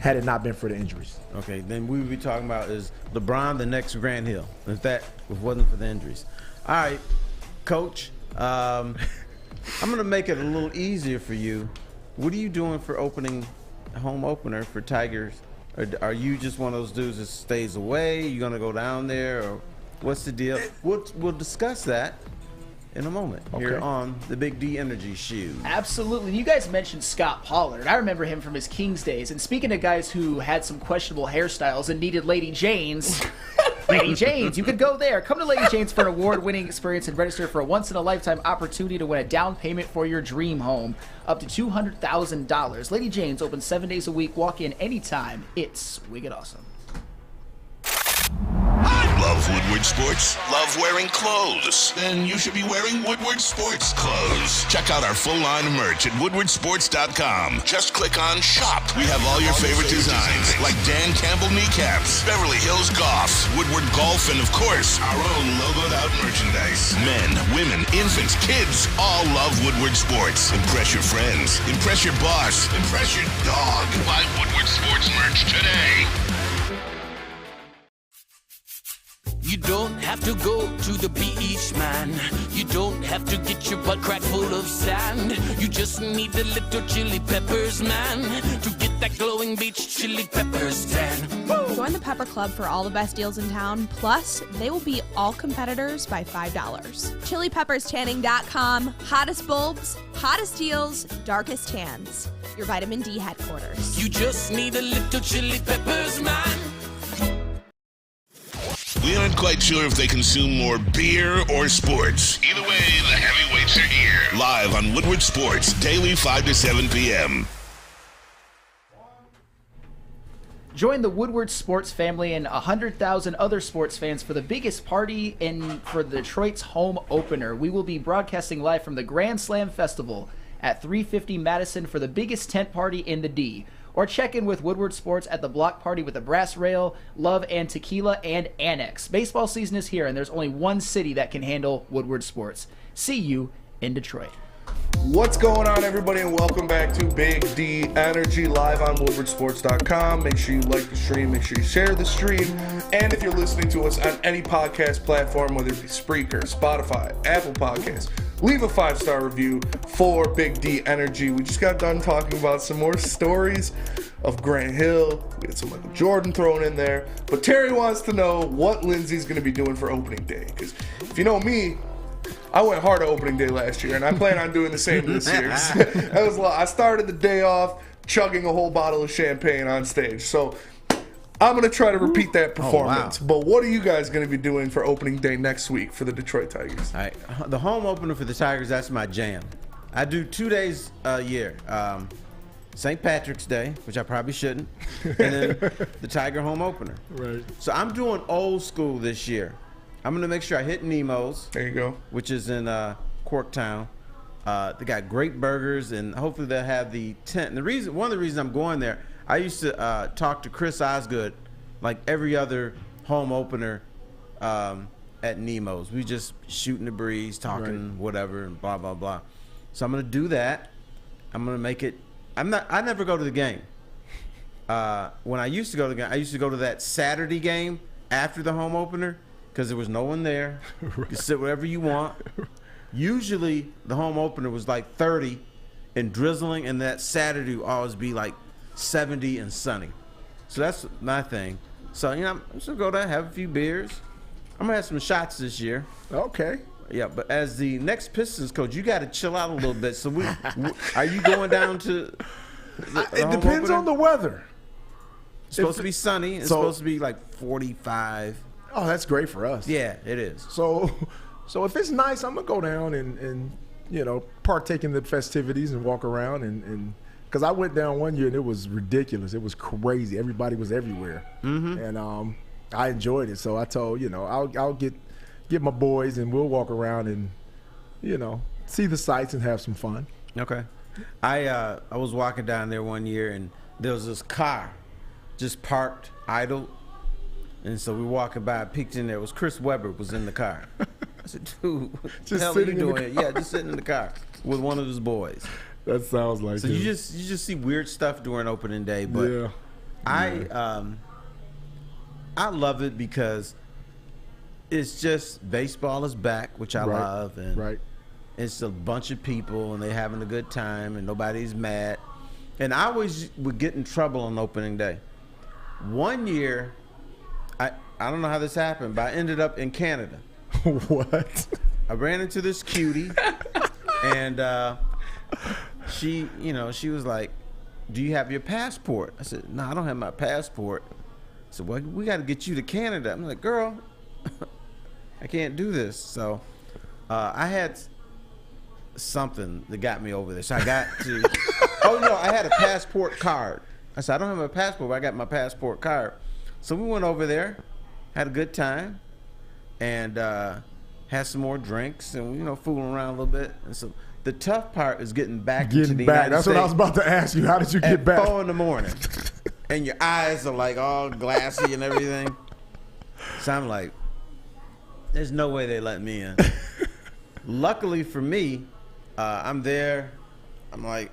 had it not been for the injuries. Okay, then we would be talking about is LeBron the next Grant Hill, if it wasn't for the injuries. All right, Coach, I'm going to make it a little easier for you. What are you doing for home opener for Tigers? Or are you just one of those dudes that stays away? You going to go down there, or what's the deal? We'll discuss that in a moment here on the Big D Energy Show. Absolutely. You guys mentioned Scott Pollard. I remember him from his Kings days. And speaking of guys who had some questionable hairstyles and needed Lady Jane's, Lady Jane's, you could go there. Come to Lady Jane's for an award-winning experience and register for a once-in-a-lifetime opportunity to win a down payment for your dream home, up to $200,000. Lady Jane's open 7 days a week. Walk in anytime. It's wicked awesome. Love Woodward Sports? Love wearing clothes? Then you should be wearing Woodward Sports clothes. Check out our full line of merch at woodwardsports.com. Just click on Shop. We have all your favorite designs, like Dan Campbell kneecaps, Beverly Hills Golf, Woodward Golf, and of course, our own logoed out merchandise. Men, women, infants, kids, all love Woodward Sports. Impress your friends. Impress your boss. Impress your dog. Buy Woodward Sports merch today. You don't have to go to the beach, man. You don't have to get your butt crack full of sand. You just need a little chili peppers, man, to get that glowing beach chili peppers tan. Join the Pepper Club for all the best deals in town. Plus, they will beat all competitors by $5. ChiliPeppersTanning.com. Hottest bulbs, hottest deals, darkest tans. Your vitamin D headquarters. You just need a little chili peppers, man. We aren't quite sure if they consume more beer or sports. Either way, the heavyweights are here. Live on Woodward Sports, daily 5 to 7 p.m. Join the Woodward Sports family and 100,000 other sports fans for the biggest party for Detroit's home opener. We will be broadcasting live from the Grand Slam Festival at 350 Madison for the biggest tent party in the D. or check in with Woodward Sports at the block party with the brass rail, love and tequila, and annex. Baseball season is here, and there's only one city that can handle Woodward Sports. See you in Detroit. What's going on, everybody, and welcome back to Big D Energy live on woodwardsports.com. Make sure you like the stream, make sure you share the stream, and if you're listening to us on any podcast platform, whether it be Spreaker, Spotify, Apple Podcasts, leave a 5-star review for Big D Energy. We just got done talking about some more stories of Grant Hill. We had some Michael Jordan thrown in there, but Terry wants to know what Lindsey's going to be doing for opening day, because if you know me, I went hard at opening day last year, and I plan on doing the same this year. I started the day off chugging a whole bottle of champagne on stage. So I'm going to try to repeat that performance. But what are you guys going to be doing for opening day next week for the Detroit Tigers? All right. The home opener for the Tigers, that's my jam. I do 2 days a year. St. Patrick's Day, which I probably shouldn't, and then the Tiger home opener. Right. So I'm doing old school this year. I'm going to make sure I hit Nemo's. There you go. Which is in Corktown. They got great burgers, and hopefully they'll have the tent. And one of the reasons I'm going there, I used to talk to Chris Osgood like every other home opener at Nemo's. We just shooting the breeze, talking whatever, and blah, blah, blah. So I'm going to do that. I'm going to make it. I never go to the game. When I used to go to the game, I used to go to that Saturday game after the home opener, because there was no one there. You could sit wherever you want. Usually the home opener was like 30 and drizzling, and that Saturday would always be like 70 and sunny. So that's my thing. So, I'm just going to go there, have a few beers. I'm going to have some shots this year. Okay. Yeah, but as the next Pistons coach, you got to chill out a little bit. So are you going down to it depends on the weather. It's supposed to be sunny. It's supposed to be like 45. Oh, that's great for us. Yeah, it is. So if it's nice, I'm gonna go down and partake in the festivities and walk around and because I went down one year and it was ridiculous. It was crazy. Everybody was everywhere, and I enjoyed it. So I told I'll get my boys and we'll walk around and see the sights and have some fun. Okay. I was walking down there one year and there was this car just parked idle. And so we were walking by, I peeked in there. It was Chris Webber was in the car. I said, dude, what the hell are you doing? Yeah, just sitting in the car with one of his boys. That sounds like so. You just see weird stuff during opening day. But yeah. I love it because it's just baseball is back, which I love. And it's a bunch of people, and they're having a good time, and nobody's mad. And I always would get in trouble on opening day. One year, I don't know how this happened, but I ended up in Canada. What? I ran into this cutie, and she was like, "Do you have your passport?" I said, "No, I don't have my passport." I said, "Well, we got to get you to Canada." I'm like, "Girl, I can't do this." So I had something that got me over there. So I got to. Oh no, I had a passport card. I said, "I don't have my passport, but I got my passport card." So we went over there, had a good time, and had some more drinks, and fooling around a little bit. And so the tough part is getting back into the United That's States. what I was about to ask you. How did you get back? At 4 a.m, and your eyes are like all glassy and everything. So I'm like, there's no way they let me in. Luckily for me, I'm there. I'm like,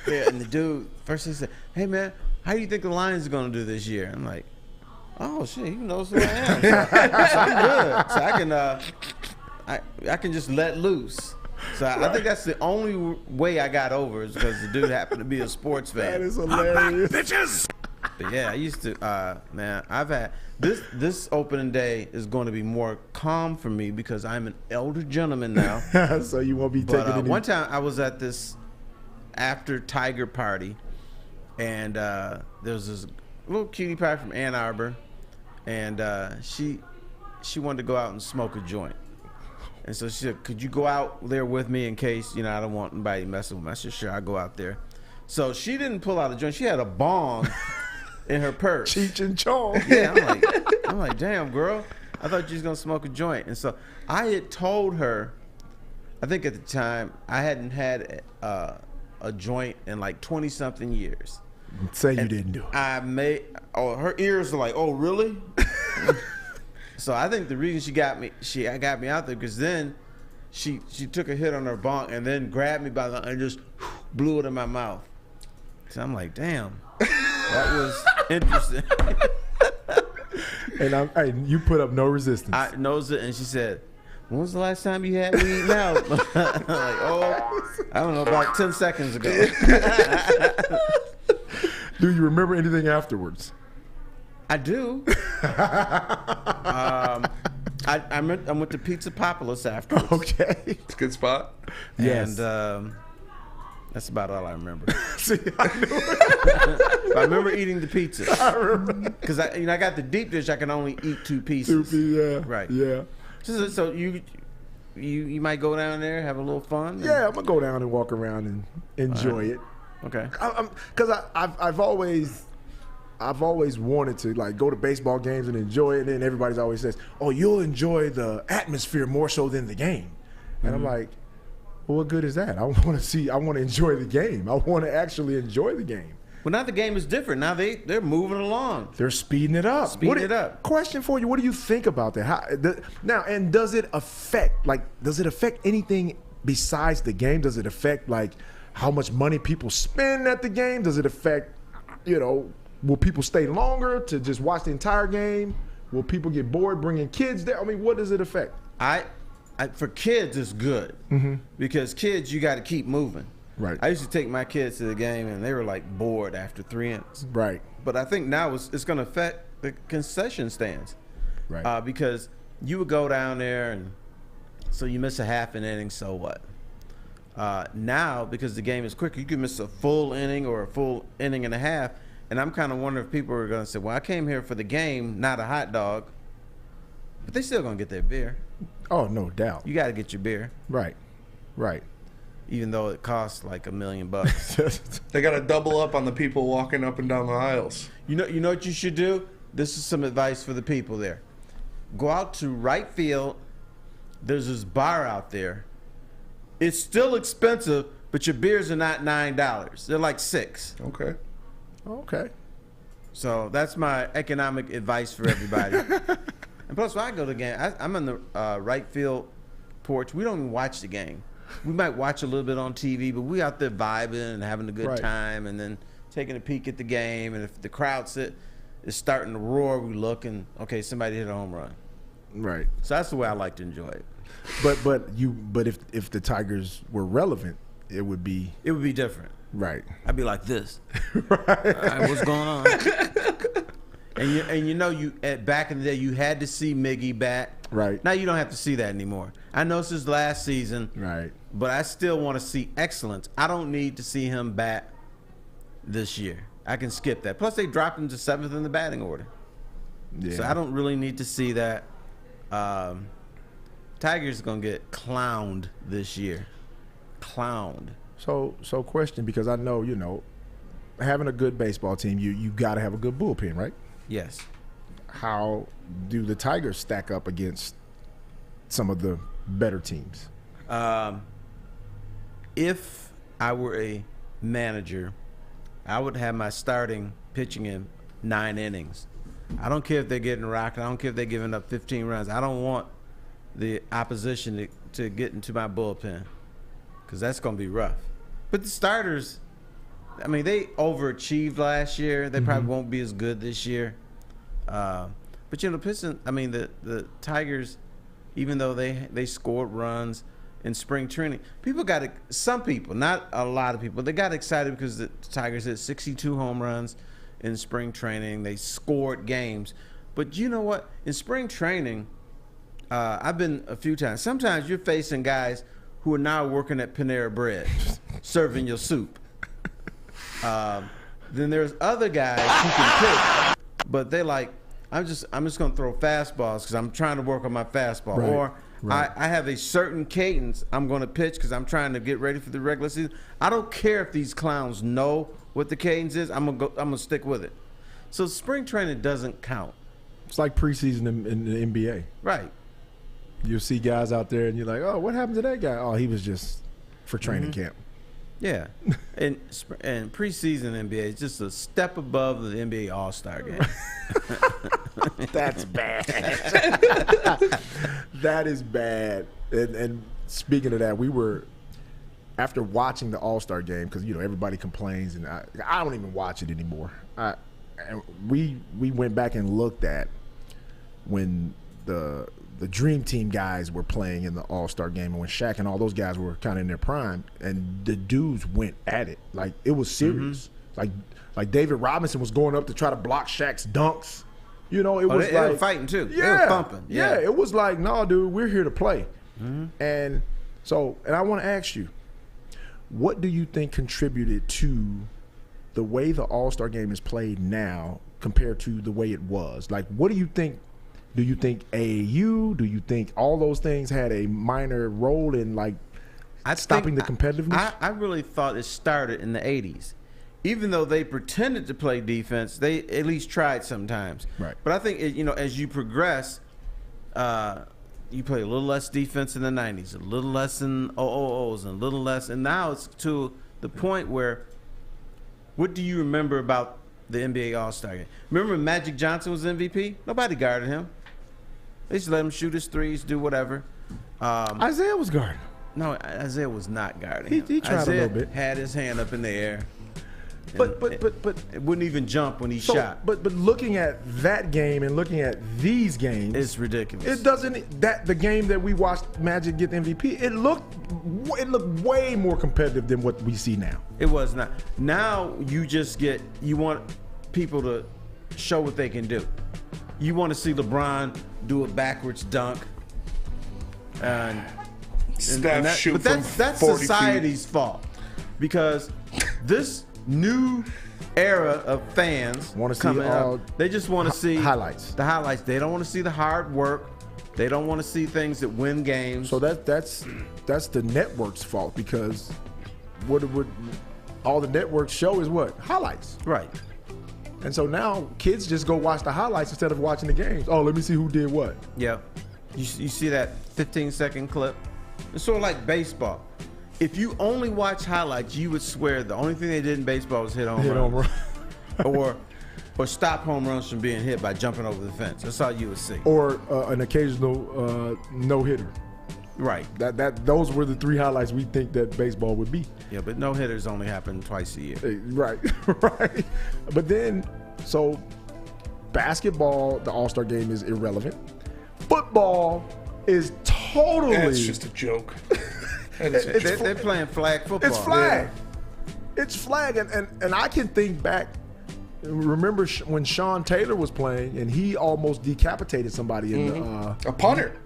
yeah, and the dude first he said, "Hey man, how do you think the Lions are going to do this year?" I'm like, "Oh shit, he knows who I am." So I'm good. So I can just let loose. So I think that's the only way I got over is because the dude happened to be a sports fan. That is hilarious. Bitches. But yeah, I used to. Man, I've had this opening day is going to be more calm for me because I'm an elder gentleman now. So you won't be taking any. One time I was at this after Tiger party. And there was this little cutie pie from Ann Arbor, and she wanted to go out and smoke a joint. And so she said, "Could you go out there with me in case I don't want anybody messing with me?" I said, "Sure, I'll go out there." So she didn't pull out a joint; she had a bong in her purse. Cheech and Chong. Yeah, I'm like, damn, girl, I thought you was gonna smoke a joint. And so I had told her, I think at the time I hadn't had a joint in like 20-something years. Say you didn't do it. Her ears are like, oh, really? So I think the reason she got me out there because then she took a hit on her bunk and then grabbed me by the and just blew it in my mouth. So I'm like, damn, that was interesting. And you put up no resistance. I nosed it, and she said, when was the last time you had me eating out? I'm like, I don't know, about 10 seconds ago. Do you remember anything afterwards? I do. I went to Pizza Populous afterwards. Okay. It's a good spot. Yes. And that's about all I remember. See, I remember eating the pizza. I remember. Because I got the deep dish. I can only eat 2 pieces. Yeah. Right. Yeah. So you might go down there, have a little fun. Yeah, I'm gonna go down and walk around and enjoy it. Okay. Because I've always wanted to like go to baseball games and enjoy it. And then everybody's always says, "Oh, you'll enjoy the atmosphere more so than the game." And I'm like, well, what good is that? I want to enjoy the game. I want to actually enjoy the game. Well, now the game is different. Now they're moving along. They're speeding it up. Question for you: what do you think about that? Does it affect anything besides the game? Does it affect like how much money people spend at the game? Does it affect, will people stay longer to just watch the entire game? Will people get bored bringing kids there? I mean, what does it affect? For kids, it's good because kids, you got to keep moving. Right. I used to take my kids to the game, and they were like bored after 3 innings. Right. But I think now it's going to affect the concession stands. Right. Because you would go down there, and so you miss a half an inning, so what? Now, because the game is quicker, you can miss a full inning or a full inning and a half. And I'm kind of wondering if people are going to say, well, I came here for the game, not a hot dog. But they still going to get their beer. Oh, no doubt. You got to get your beer. Right. Right. Even though it costs like $1 million. They got to double up on the people walking up and down the aisles. You know what you should do? This is some advice for the people there. Go out to right field. There's this bar out there. It's still expensive, but your beers are not $9. They're like $6. Okay. So that's my economic advice for everybody. And plus, when I go to the game, I'm in the right field porch. We don't even watch the game. We might watch a little bit on TV, but we out there vibing and having a good time, and then taking a peek at the game. And if the crowd is starting to roar, we look and somebody hit a home run. Right. So that's the way I like to enjoy it. But if the Tigers were relevant, it would be different. Right. I'd be like this. Right. All right, what's going on? And back in the day, you had to see Miggy bat. Right. Now you don't have to see that anymore. I know it's his last season. Right. But I still want to see excellence. I don't need to see him bat this year. I can skip that. Plus, they dropped him to 7th in the batting order. Yeah. So I don't really need to see that. Tigers are going to get clowned this year. Clowned. So question, because I know, having a good baseball team, you got to have a good bullpen, right? Yes. How do the Tigers stack up against some of the better teams? If I were a manager, I would have my starting pitching in 9 innings. I don't care if they're getting rocked. I don't care if they're giving up 15 runs. I don't want the opposition to get into my bullpen because that's going to be rough. But the starters, I mean, they overachieved last year. They probably won't be as good this year. But, the Tigers, even though they scored runs in spring training, some people, not a lot of people, they got excited because the Tigers hit 62 home runs in spring training. They scored games. But you know what? In spring training, I've been a few times. Sometimes you're facing guys who are now working at Panera Bread, serving your soup. Then there's other guys who can pitch, but they like, I'm just going to throw fastballs because I'm trying to work on my fastball. Right. Or I have a certain cadence I'm going to pitch because I'm trying to get ready for the regular season. I don't care if these clowns know what the cadence is. I'm gonna stick with it. So spring training doesn't count. It's like preseason in the NBA. Right. You'll see guys out there and you're like, oh, what happened to that guy? Oh, he was just for training camp. Yeah, and preseason NBA is just a step above the NBA All-Star game. That's bad. That is bad. And speaking of that, we were, after watching the All-Star game, because everybody complains, and I don't even watch it anymore. And we went back and looked at when the Dream Team guys were playing in the All-Star game, and when Shaq and all those guys were kind of in their prime, and the dudes went at it. Like, it was serious. Like David Robinson was going up to try to block Shaq's dunks. It was they were fighting too. Yeah, they were thumping. Yeah, it was like, no, dude, we're here to play. And I want to ask you, what do you think contributed to the way the All-Star game is played now compared to the way it was? Like, what do you think? Do you think AAU? Do you think all those things had a minor role in stopping the competitiveness? I really thought it started in the 80s. Even though they pretended to play defense, they at least tried sometimes. Right. But I think as you progress, you play a little less defense in the 90s, a little less in OOOs, and a little less, and now it's to the point where, what do you remember about the NBA All-Star game? Remember when Magic Johnson was MVP? Nobody guarded him. They just let him shoot his threes, do whatever. Isaiah was guarding. No, Isaiah was not guarding him. He tried Isaiah a little bit. Had his hand up in the air. But it wouldn't even jump when he shot. But looking at that game and looking at these games, it's ridiculous. It doesn't. The game that we watched Magic get the MVP, it looked way more competitive than what we see now. It was not. Now you want people to show what they can do. You want to see LeBron do a backwards dunk, and that's society's fault, because this new era of fans coming up, they just want to see highlights. The highlights. They don't want to see the hard work. They don't want to see things that win games. So that's the network's fault, because what all the networks show is what? Highlights. Right. And so now kids just go watch the highlights instead of watching the games. Oh, let me see who did what. Yeah. You see that 15-second clip? It's sort of like baseball. If you only watch highlights, you would swear the only thing they did in baseball was hit home run. or stop home runs from being hit by jumping over the fence. That's all you would see. Or an occasional no-hitter. Right. Those were the three highlights we think that baseball would be. Yeah, but no-hitters only happen twice a year. Right, right. But then, so basketball, the All-Star game is irrelevant. Football is totally... That's just a joke. They're playing flag football. It's flag. Yeah. It's flag. And I can think back, remember when Sean Taylor was playing and he almost decapitated somebody in a punter.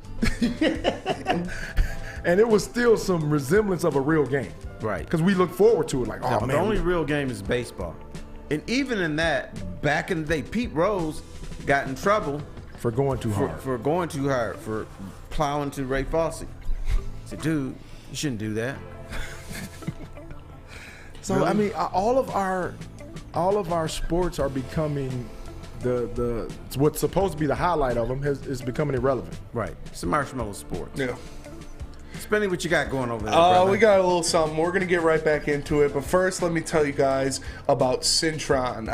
And it was still some resemblance of a real game. Right. Because we look forward to it like, oh, man. The only real game is baseball. And even in that, back in the day, Pete Rose got in trouble for going too hard. For going too hard, for plowing to Ray Fosse. He said, dude, you shouldn't do that. So, really? I mean, all of our sports are becoming the what's supposed to be the highlight of them is becoming irrelevant. Right. It's a marshmallow sport. Yeah. Spenny, what you got going over there, brother? We got a little something. We're going to get right back into it. But first, let me tell you guys about Cintron.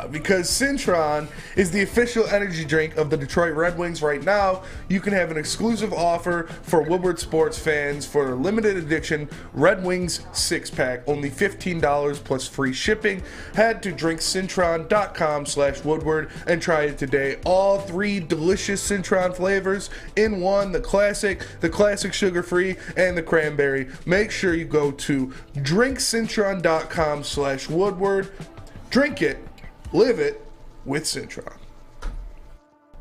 Because Cintron is the official energy drink of the Detroit Red Wings right now. You can have an exclusive offer for Woodward sports fans for a limited edition Red Wings 6-pack. Only $15 plus free shipping. Head to drinkcintron.com/Woodward and try it today. All 3 delicious Cintron flavors in one. The classic sugar-free, and the cranberry. Make sure you go to drinkcintron.com/Woodward. Drink it, live it with Cintron.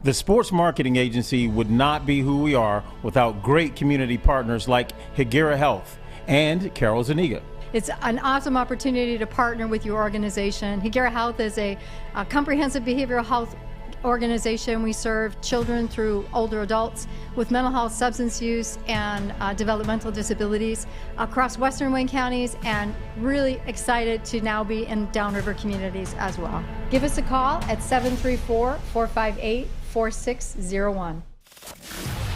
The Sports Marketing Agency would not be who we are without great community partners like Higuera Health and Carol Zuniga. It's an awesome opportunity to partner with your organization. Higuera Health is a comprehensive behavioral health organization. We serve children through older adults with mental health, substance use, and developmental disabilities across Western Wayne counties, and really excited to now be in downriver communities as well. Give us a call at 734-458-4601.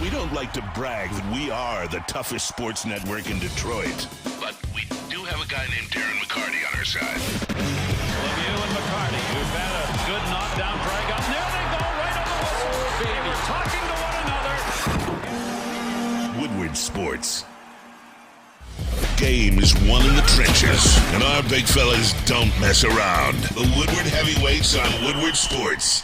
We don't like to brag that we are the toughest sports network in Detroit, but we do have have a guy named Darren McCarty on our side. Lemieux and McCarty, who've had a good knockdown drag up. There they go, right on the whistle. They were talking to one another. Woodward Sports. Game is won in the trenches, and our big fellas don't mess around. The Woodward Heavyweights on Woodward Sports.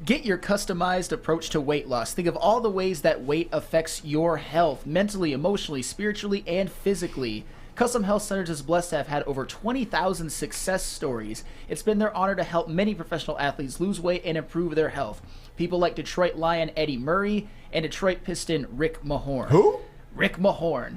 Get your customized approach to weight loss. Think of all the ways that weight affects your health, mentally, emotionally, spiritually, and physically. Custom Health Centers is blessed to have had over 20,000 success stories. It's been their honor to help many professional athletes lose weight and improve their health. People like Detroit Lion Eddie Murray and Detroit Piston Rick Mahorn. Who? Rick Mahorn.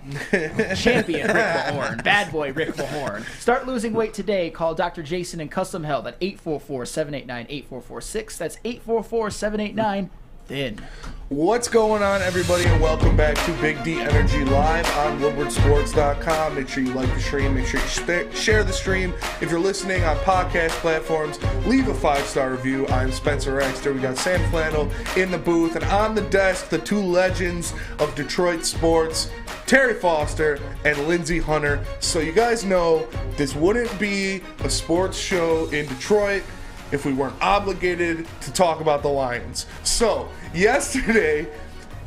Champion Rick Mahorn. Bad boy Rick Mahorn. Start losing weight today. Call Dr. Jason and Custom Health at 844-789-8446. That's 844-789-THIN. What's going on, everybody, and welcome back to Big D Energy Live on WoodwardSports.com. Make sure you like the stream. Make sure you share the stream. If you're listening on podcast platforms, leave a 5-star review. I'm Spencer Exter. We got Sam Flannel in the booth, and on the desk, the two legends of Detroit sports, Terry Foster and Lindsey Hunter. So you guys know this wouldn't be a sports show in Detroit if we weren't obligated to talk about the Lions. So, yesterday,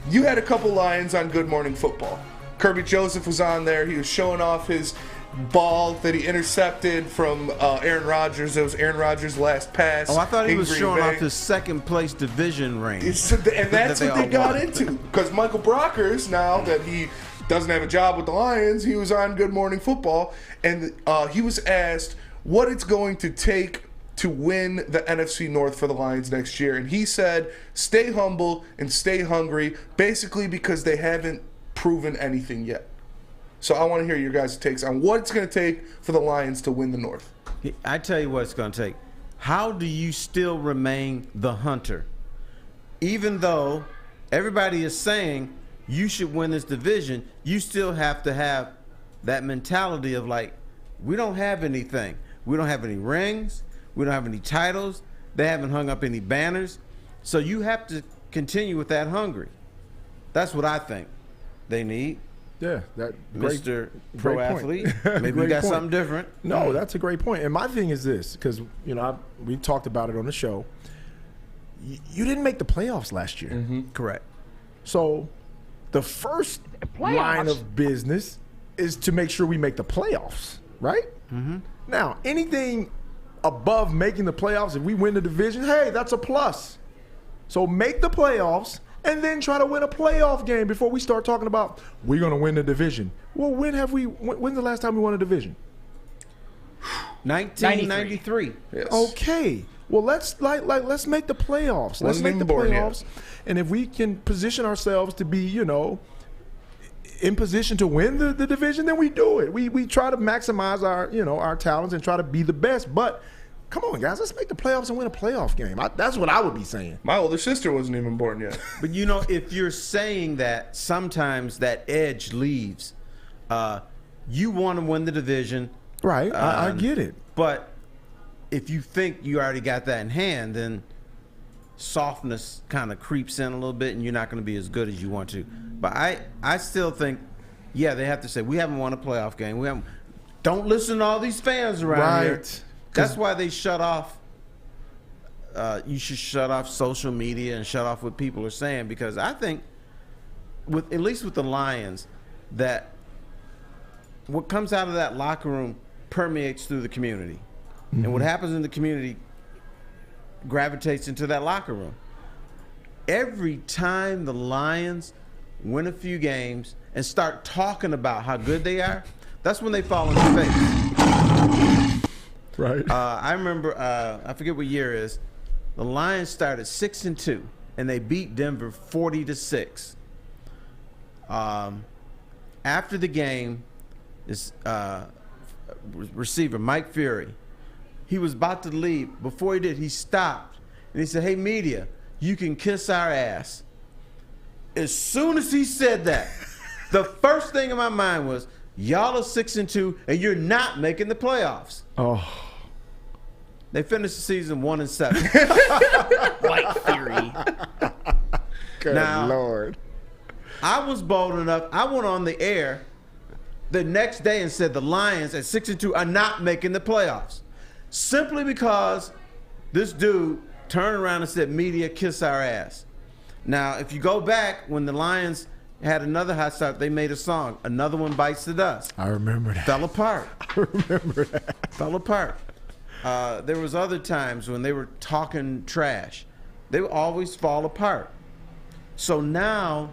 you had a couple Lions on Good Morning Football. Kirby Joseph was on there. He was showing off his ball that he intercepted from Aaron Rodgers. It was Aaron Rodgers' last pass. Oh, I thought he was Green showing Bay. off his second-place division ring. And that's what they got into. Because Michael Brockers, now that he doesn't have a job with the Lions, he was on Good Morning Football, and he was asked what it's going to take to win the NFC North for the Lions next year. And he said, stay humble and stay hungry, basically because they haven't proven anything yet. So I want to hear your guys' takes on what it's going to take for the Lions to win the North. I tell you what it's going to take. How do you still remain the hunter? Even though everybody is saying you should win this division, you still have to have that mentality of like, we don't have anything. We don't have any rings. We don't have any titles. They haven't hung up any banners. So you have to continue with that hungry. That's what I think they need. Yeah, that Mr. Pro Athlete. Maybe we got something different. No, that's a great point. And my thing is this, because we talked about it on the show. You didn't make the playoffs last year. Mm-hmm. Correct. So the first line of business is to make sure we make the playoffs, right? Mm-hmm. Now, anything above making the playoffs, if we win the division, hey, that's a plus. So make the playoffs and then try to win a playoff game before we start talking about we're going to win the division. Well, when's the last time we won a division? 1993. Yes. Okay. Well, let's make the playoffs. Let's make the playoffs. And if we can position ourselves to be, in position to win the division, then we do it. We try to maximize our talents and try to be the best. But come on, guys, let's make the playoffs and win a playoff game. That's what I would be saying. My older sister wasn't even born yet. But if you're saying that, sometimes that edge leaves. You want to win the division, right? I get it. But if you think you already got that in hand, then softness kind of creeps in a little bit, and you're not going to be as good as you want to. But I still think, yeah, they have to say we haven't won a playoff game. We haven't. Don't listen to all these fans around here. That's why they shut off. You should shut off social media and shut off what people are saying, because I think, at least with the Lions, that what comes out of that locker room permeates through the community, and what happens in the community gravitates into that locker room. Every time the Lions win a few games and start talking about how good they are, that's when they fall in the face. Right. I remember, I forget what year it is, the Lions started 6-2, and they beat Denver 40-6. After the game, this receiver, Mike Fury, he was about to leave. Before he did, he stopped, and he said, "Hey, media, you can kiss our ass." As soon as he said that, the first thing in my mind was, y'all are 6-2, and you're not making the playoffs. Oh. They finished the season 1-7. Mike Fury. Good Lord. I was bold enough. I went on the air the next day and said the Lions at 6-2 are not making the playoffs. Simply because this dude turned around and said, media, kiss our ass. Now, if you go back, when the Lions had another hot start, they made a song, Another One Bites the Dust. I remember that. Fell apart. I remember that. Fell apart. There was other times when they were talking trash. They would always fall apart. So now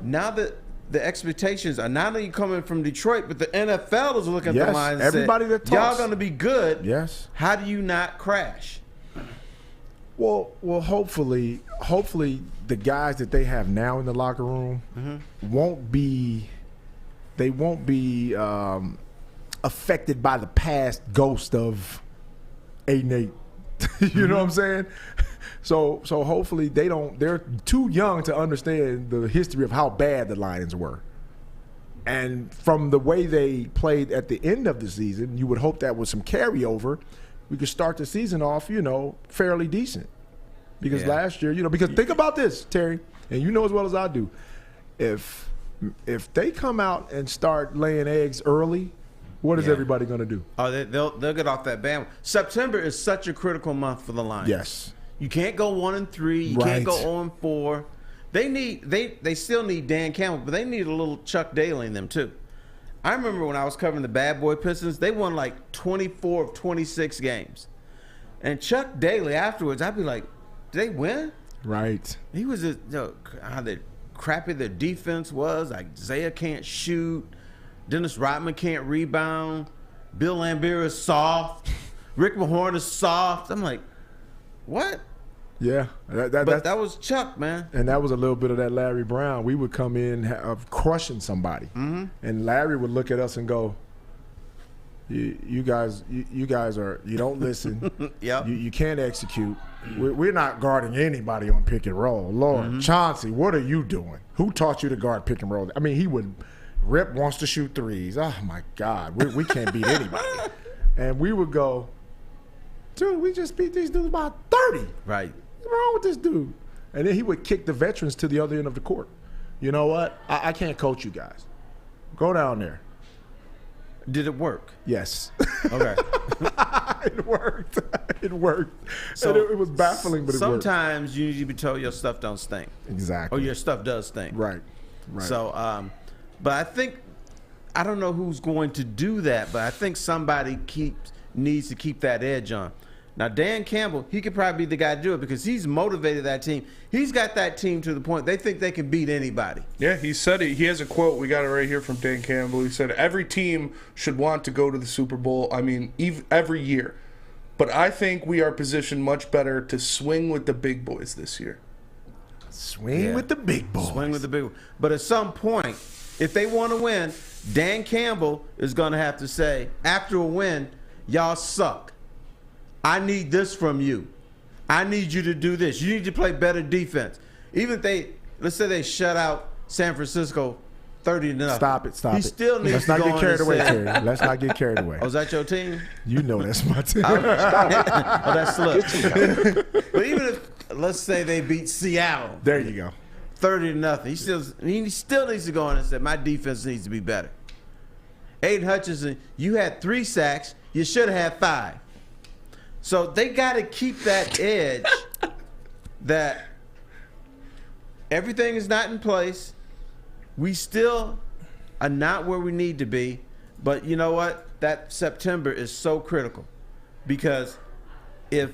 that the expectations are not only coming from Detroit, but the NFL is looking at the Lions and everybody said, that talks, y'all going to be good. Yes. How do you not crash? Well, hopefully the guys that they have now in the locker room won't be affected by the past ghost of 8-8. You know what I'm saying? So hopefully they're too young to understand the history of how bad the Lions were. And from the way they played at the end of the season, you would hope that with some carryover, we could start the season off, fairly decent. Because last year, because think about this, Terry, and you know as well as I do, if they come out and start laying eggs early, what is everybody going to do? Oh, they'll get off that bandwagon. September is such a critical month for the Lions. Yes. You can't go 1-3. You can't go 0-4. They still need Dan Campbell, but they need a little Chuck Daly in them too. I remember when I was covering the Bad Boy Pistons, they won like 24 of 26 games. And Chuck Daly afterwards, I'd be like, did they win? Right. He was how crappy their defense was. Like Isaiah can't shoot. Dennis Rodman can't rebound. Bill Laimbeer is soft. Rick Mahorn is soft. I'm like, what? Yeah. That was Chuck, man. And that was a little bit of that Larry Brown. We would come in crushing somebody. Mm-hmm. And Larry would look at us and go, you guys are, you don't listen. Yep. You can't execute. We're not guarding anybody on pick and roll. Lord, Chauncey, what are you doing? Who taught you to guard pick and roll? I mean, he would, Rip wants to shoot threes. Oh, my God. We can't beat anybody. And we would go, dude, we just beat these dudes by 30. Right. What's wrong with this dude? And then he would kick the veterans to the other end of the court. You know what? I can't coach you guys. Go down there. Did it work? Yes. Okay. It worked. It worked. So and it was baffling, but it worked. Sometimes you need to be told your stuff don't stink. Exactly. Or your stuff does stink. Right. Right. So, but I think, I don't know who's going to do that, but I think somebody needs to keep that edge on. Now, Dan Campbell, he could probably be the guy to do it because he's motivated that team. He's got that team to the point they think they can beat anybody. Yeah, he said it. He has a quote. We got it right here from Dan Campbell. He said, every team should want to go to the Super Bowl, every year. But I think we are positioned much better to swing with the big boys this year. Swing with the big boys. Swing with the big boys. But at some point, if they want to win, Dan Campbell is going to have to say, after a win, y'all suck. I need this from you. I need you to do this. You need to play better defense. Even if let's say they shut out San Francisco 30-0. Stop it. He still needs Let's to not go get carried away, say, Terry. Let's not get carried away. Oh, is that your team? You know that's my team. Oh, that's Slip. But even if, let's say they beat Seattle. There you go. 30-0. He still needs to go in and say, my defense needs to be better. Aiden Hutchinson, you had 3 sacks. You should have had 5. So they got to keep that edge that everything is not in place. We still are not where we need to be. But you know what? That September is so critical because if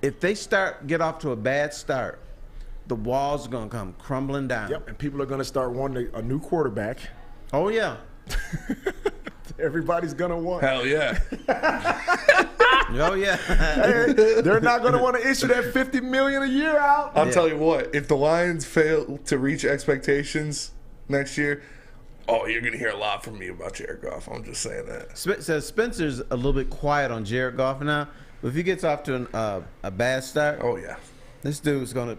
they get off to a bad start, the walls are going to come crumbling down. Yep, and people are going to start wanting a new quarterback. Oh, yeah. Everybody's going to want. Hell yeah. Oh, yeah. They're not going to want to issue that $50 million a year out. I'll tell you what, if the Lions fail to reach expectations next year, you're going to hear a lot from me about Jared Goff. I'm just saying that. Says Spencer's a little bit quiet on Jared Goff now, but if he gets off to a bad start, oh yeah, this dude's going to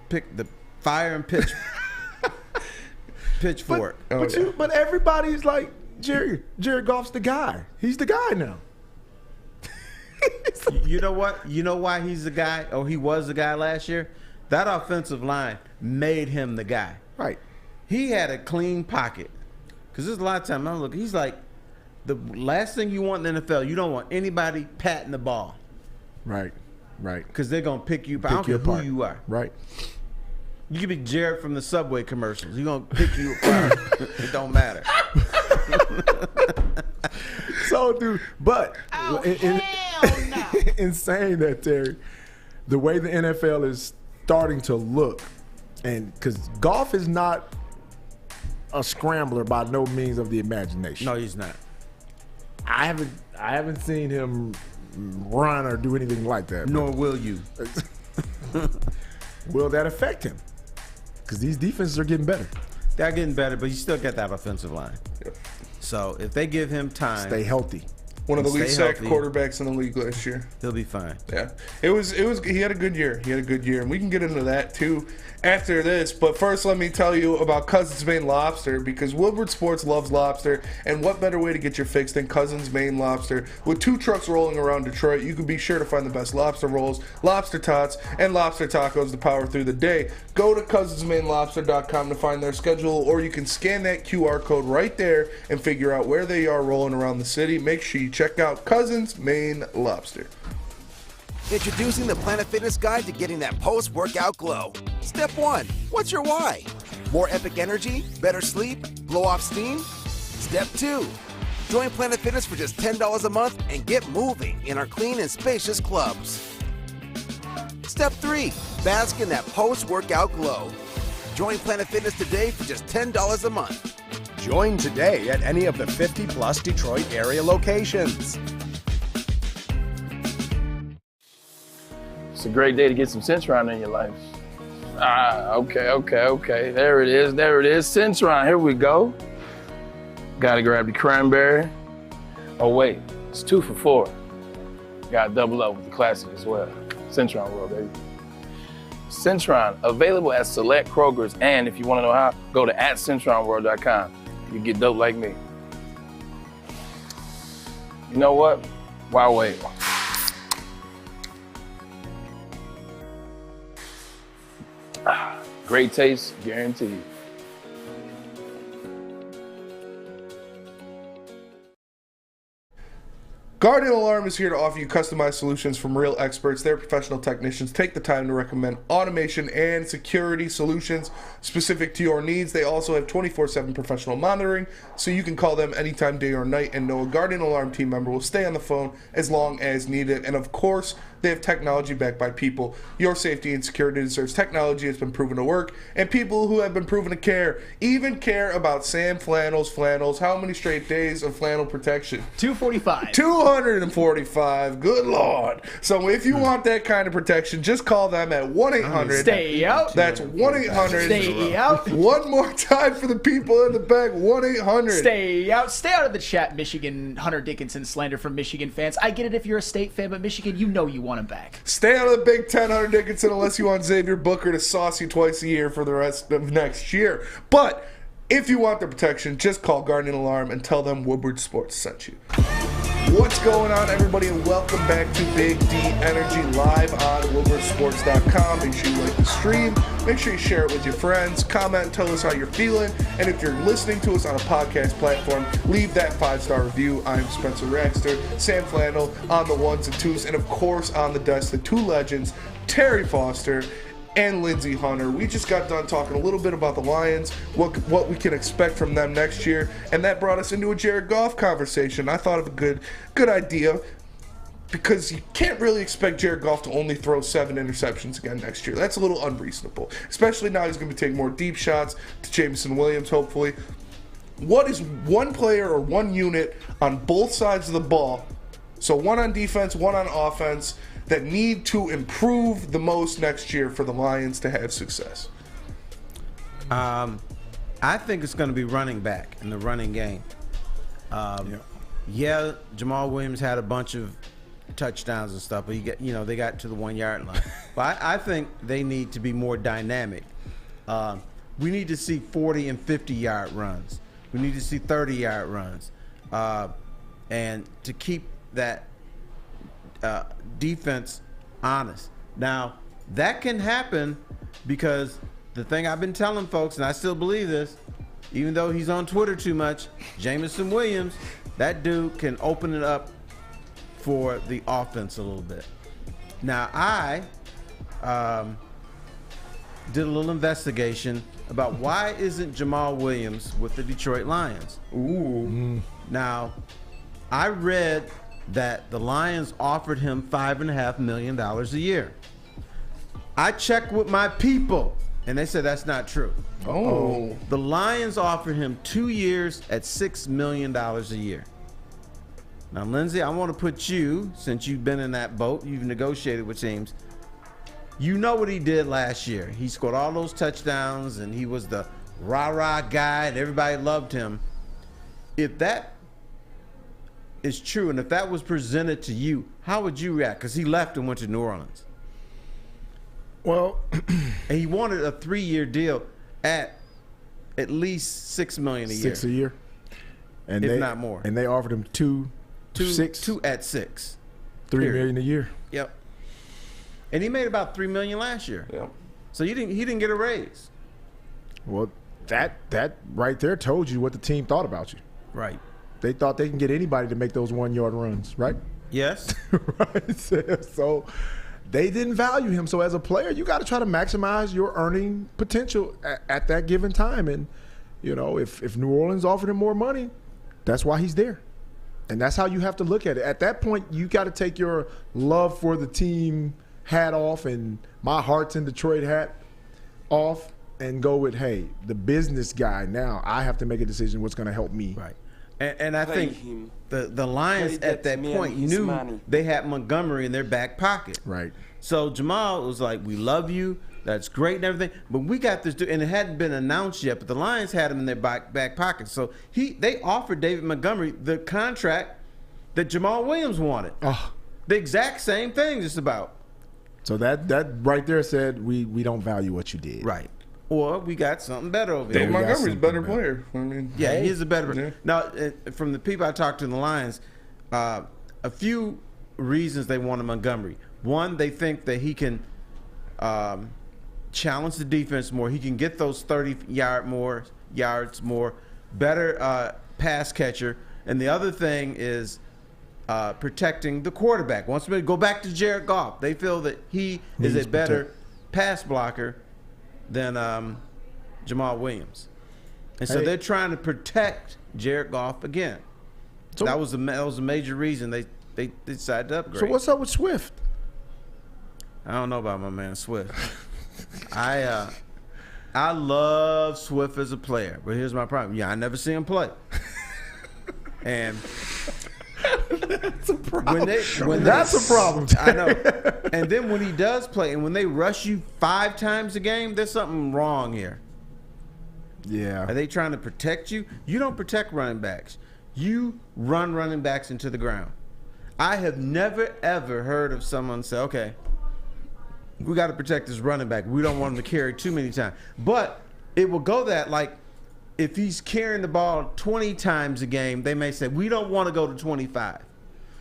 pick the fire and pitchfork. But everybody's like, Jared Goff's the guy. He's the guy now. You know what? You know why he's the guy, or he was the guy last year? That offensive line made him the guy. Right. He had a clean pocket. Because there's a lot of times I'm looking. He's like, the last thing you want in the NFL, you don't want anybody patting the ball. Right. Because they're going to pick you apart. I don't care who you are. Right. You could be Jared from the Subway commercials. He's going to pick you apart. It don't matter. So, dude, but in saying that, Terry, the way the NFL is starting to look, and because golf is not a scrambler by no means of the imagination. No, he's not. I haven't seen him run or do anything like that. Nor will you. Will that affect him? Because these defenses are getting better. They're getting better, but you still got that offensive line. Yep. So if they give him time, stay healthy. One of the least sacked quarterbacks in the league last year. He'll be fine. Yeah. It was he had a good year. And we can get into that too after this. But first let me tell you about Cousins Maine Lobster, because Woodward Sports loves lobster, and what better way to get your fix than Cousins Maine Lobster? With 2 trucks rolling around Detroit, you can be sure to find the best lobster rolls, lobster tots, and lobster tacos to power through the day. Go to cousinsmainelobster.com to find their schedule, or you can scan that QR code right there and figure out where they are rolling around the city. Make sure you check out Cousins Maine Lobster. Introducing the Planet Fitness Guide to getting that post-workout glow. Step 1. What's your why? More epic energy? Better sleep? Blow off steam? Step 2. Join Planet Fitness for just $10 a month and get moving in our clean and spacious clubs. Step 3. Bask in that post-workout glow. Join Planet Fitness today for just $10 a month. Join today at any of the 50-plus Detroit area locations. It's a great day to get some Centron in your life. Okay. There it is. Centron, here we go. Gotta grab the cranberry. Oh wait, it's 2 for $4. Gotta double up with the classic as well. Centron World, baby. Centron, available at select Krogers, and if you wanna know how, go to @CentronWorld.com. You get dope like me. You know what? Why wait? Great taste, guaranteed. Guardian Alarm is here to offer you customized solutions from real experts. Their professional technicians take the time to recommend automation and security solutions specific to your needs. They also have 24/7 professional monitoring, so you can call them anytime, day or night, and know a Guardian Alarm team member will stay on the phone as long as needed. And of course, they have technology backed by people. Your safety and security deserves technology that's been proven to work, and people who have been proven to care. Even care about Sam Flannel's flannels. How many straight days of flannel protection? 245. 245. Good Lord. So if you want that kind of protection, just call them at 1-800. Stay out. That's 1-800. Stay out. One more time for the people in the back. 1-800. Stay out. Stay out of the chat, Michigan Hunter Dickinson slander from Michigan fans. I get it if you're a State fan, but Michigan, you know you want him back. Stay out of the Big Ten, Hunter Dickinson, unless you want Xavier Booker to sauce you twice a year for the rest of next year. But if you want the protection, just call Guardian Alarm and tell them Woodward Sports sent you. What's going on, everybody, and welcome back to Big D Energy live on WoodwardSports.com. Make sure you like the stream. Make sure you share it with your friends. Comment, tell us how you're feeling. And if you're listening to us on a podcast platform, leave that 5-star review. I'm Spencer Raxter, Sam Flannel on the ones and twos, and of course on the desk, the two legends, Terry Foster and Lindsey Hunter. We just got done talking a little bit about the Lions, what we can expect from them next year, and that brought us into a Jared Goff conversation. I thought of a good idea, because you can't really expect Jared Goff to only throw 7 interceptions again next year. That's a little unreasonable, especially now he's going to be taking more deep shots to Jameson Williams, hopefully. What is one player or one unit on both sides of the ball, so one on defense, one on offense, that need to improve the most next year for the Lions to have success? I think it's going to be running back in the running game. Yeah, Jamal Williams had a bunch of touchdowns and stuff, but they got to the 1-yard line. But I think they need to be more dynamic. We need to see 40 and 50-yard runs. We need to see 30-yard runs, and to keep that defense honest. Now, that can happen because the thing I've been telling folks, and I still believe this, even though he's on Twitter too much, Jameson Williams, that dude can open it up for the offense a little bit. Now, I did a little investigation about why isn't Jamal Williams with the Detroit Lions. Now, I read that the Lions offered him $5.5 million a year. I checked with my people, and they said that's not true. The Lions offered him 2 years at $6 million a year. Now, Lindsey, I want to put you, since you've been in that boat, you've negotiated with teams, you know what he did last year. He scored all those touchdowns, and he was the rah-rah guy, and everybody loved him. If that is true, and if that was presented to you, how would you react? Because he left and went to New Orleans. Well, and he wanted a 3-year deal at least $6 million a year. $6 a year, and if not more. And they offered him two at $6, $3 million a year. Yep. And he made about $3 million last year. Yep. So he didn't get a raise. Well, that right there told you what the team thought about you. Right. They thought they can get anybody to make those 1-yard runs, right? Yes. Right. So they didn't value him. So as a player, you got to try to maximize your earning potential at that given time. And, you know, if New Orleans offered him more money, that's why he's there. And that's how you have to look at it. At that point, you got to take your love for the team hat off and my heart's in Detroit hat off and go with, hey, the business guy, now I have to make a decision what's going to help me. Right. And I think the Lions at that point knew they had Montgomery in their back pocket. Right. So Jamal was like, we love you. That's great and everything. But we got this dude, and it hadn't been announced yet, but the Lions had him in their back pocket. So they offered David Montgomery the contract that Jamal Williams wanted. Oh. The exact same thing, just about. So that right there said we don't value what you did. Right. Or we got something better over here. Dave Montgomery's a better player. I mean, yeah, he's a better player. Now, from the people I talked to in the Lions, a few reasons they wanted Montgomery. One, they think that he can challenge the defense more. He can get those 30-yards more, better pass catcher. And the other thing is protecting the quarterback. Once we go back to Jared Goff, they feel that he is a better pass blocker than Jamal Williams. And so they're trying to protect Jared Goff again. So that was a major reason they decided to upgrade. So what's up with Swift? I don't know about my man Swift. I love Swift as a player, but here's my problem. Yeah, I never see him play. And that's a problem. That's a problem. I know. And then when he does play, and when they rush you 5 times a game, there's something wrong here. Yeah. Are they trying to protect you? You don't protect running backs. You run running backs into the ground. I have never, ever heard of someone say, okay, we got to protect this running back. We don't want him to carry too many times. But it will go that, like, if he's carrying the ball 20 times a game, they may say, we don't want to go to 25.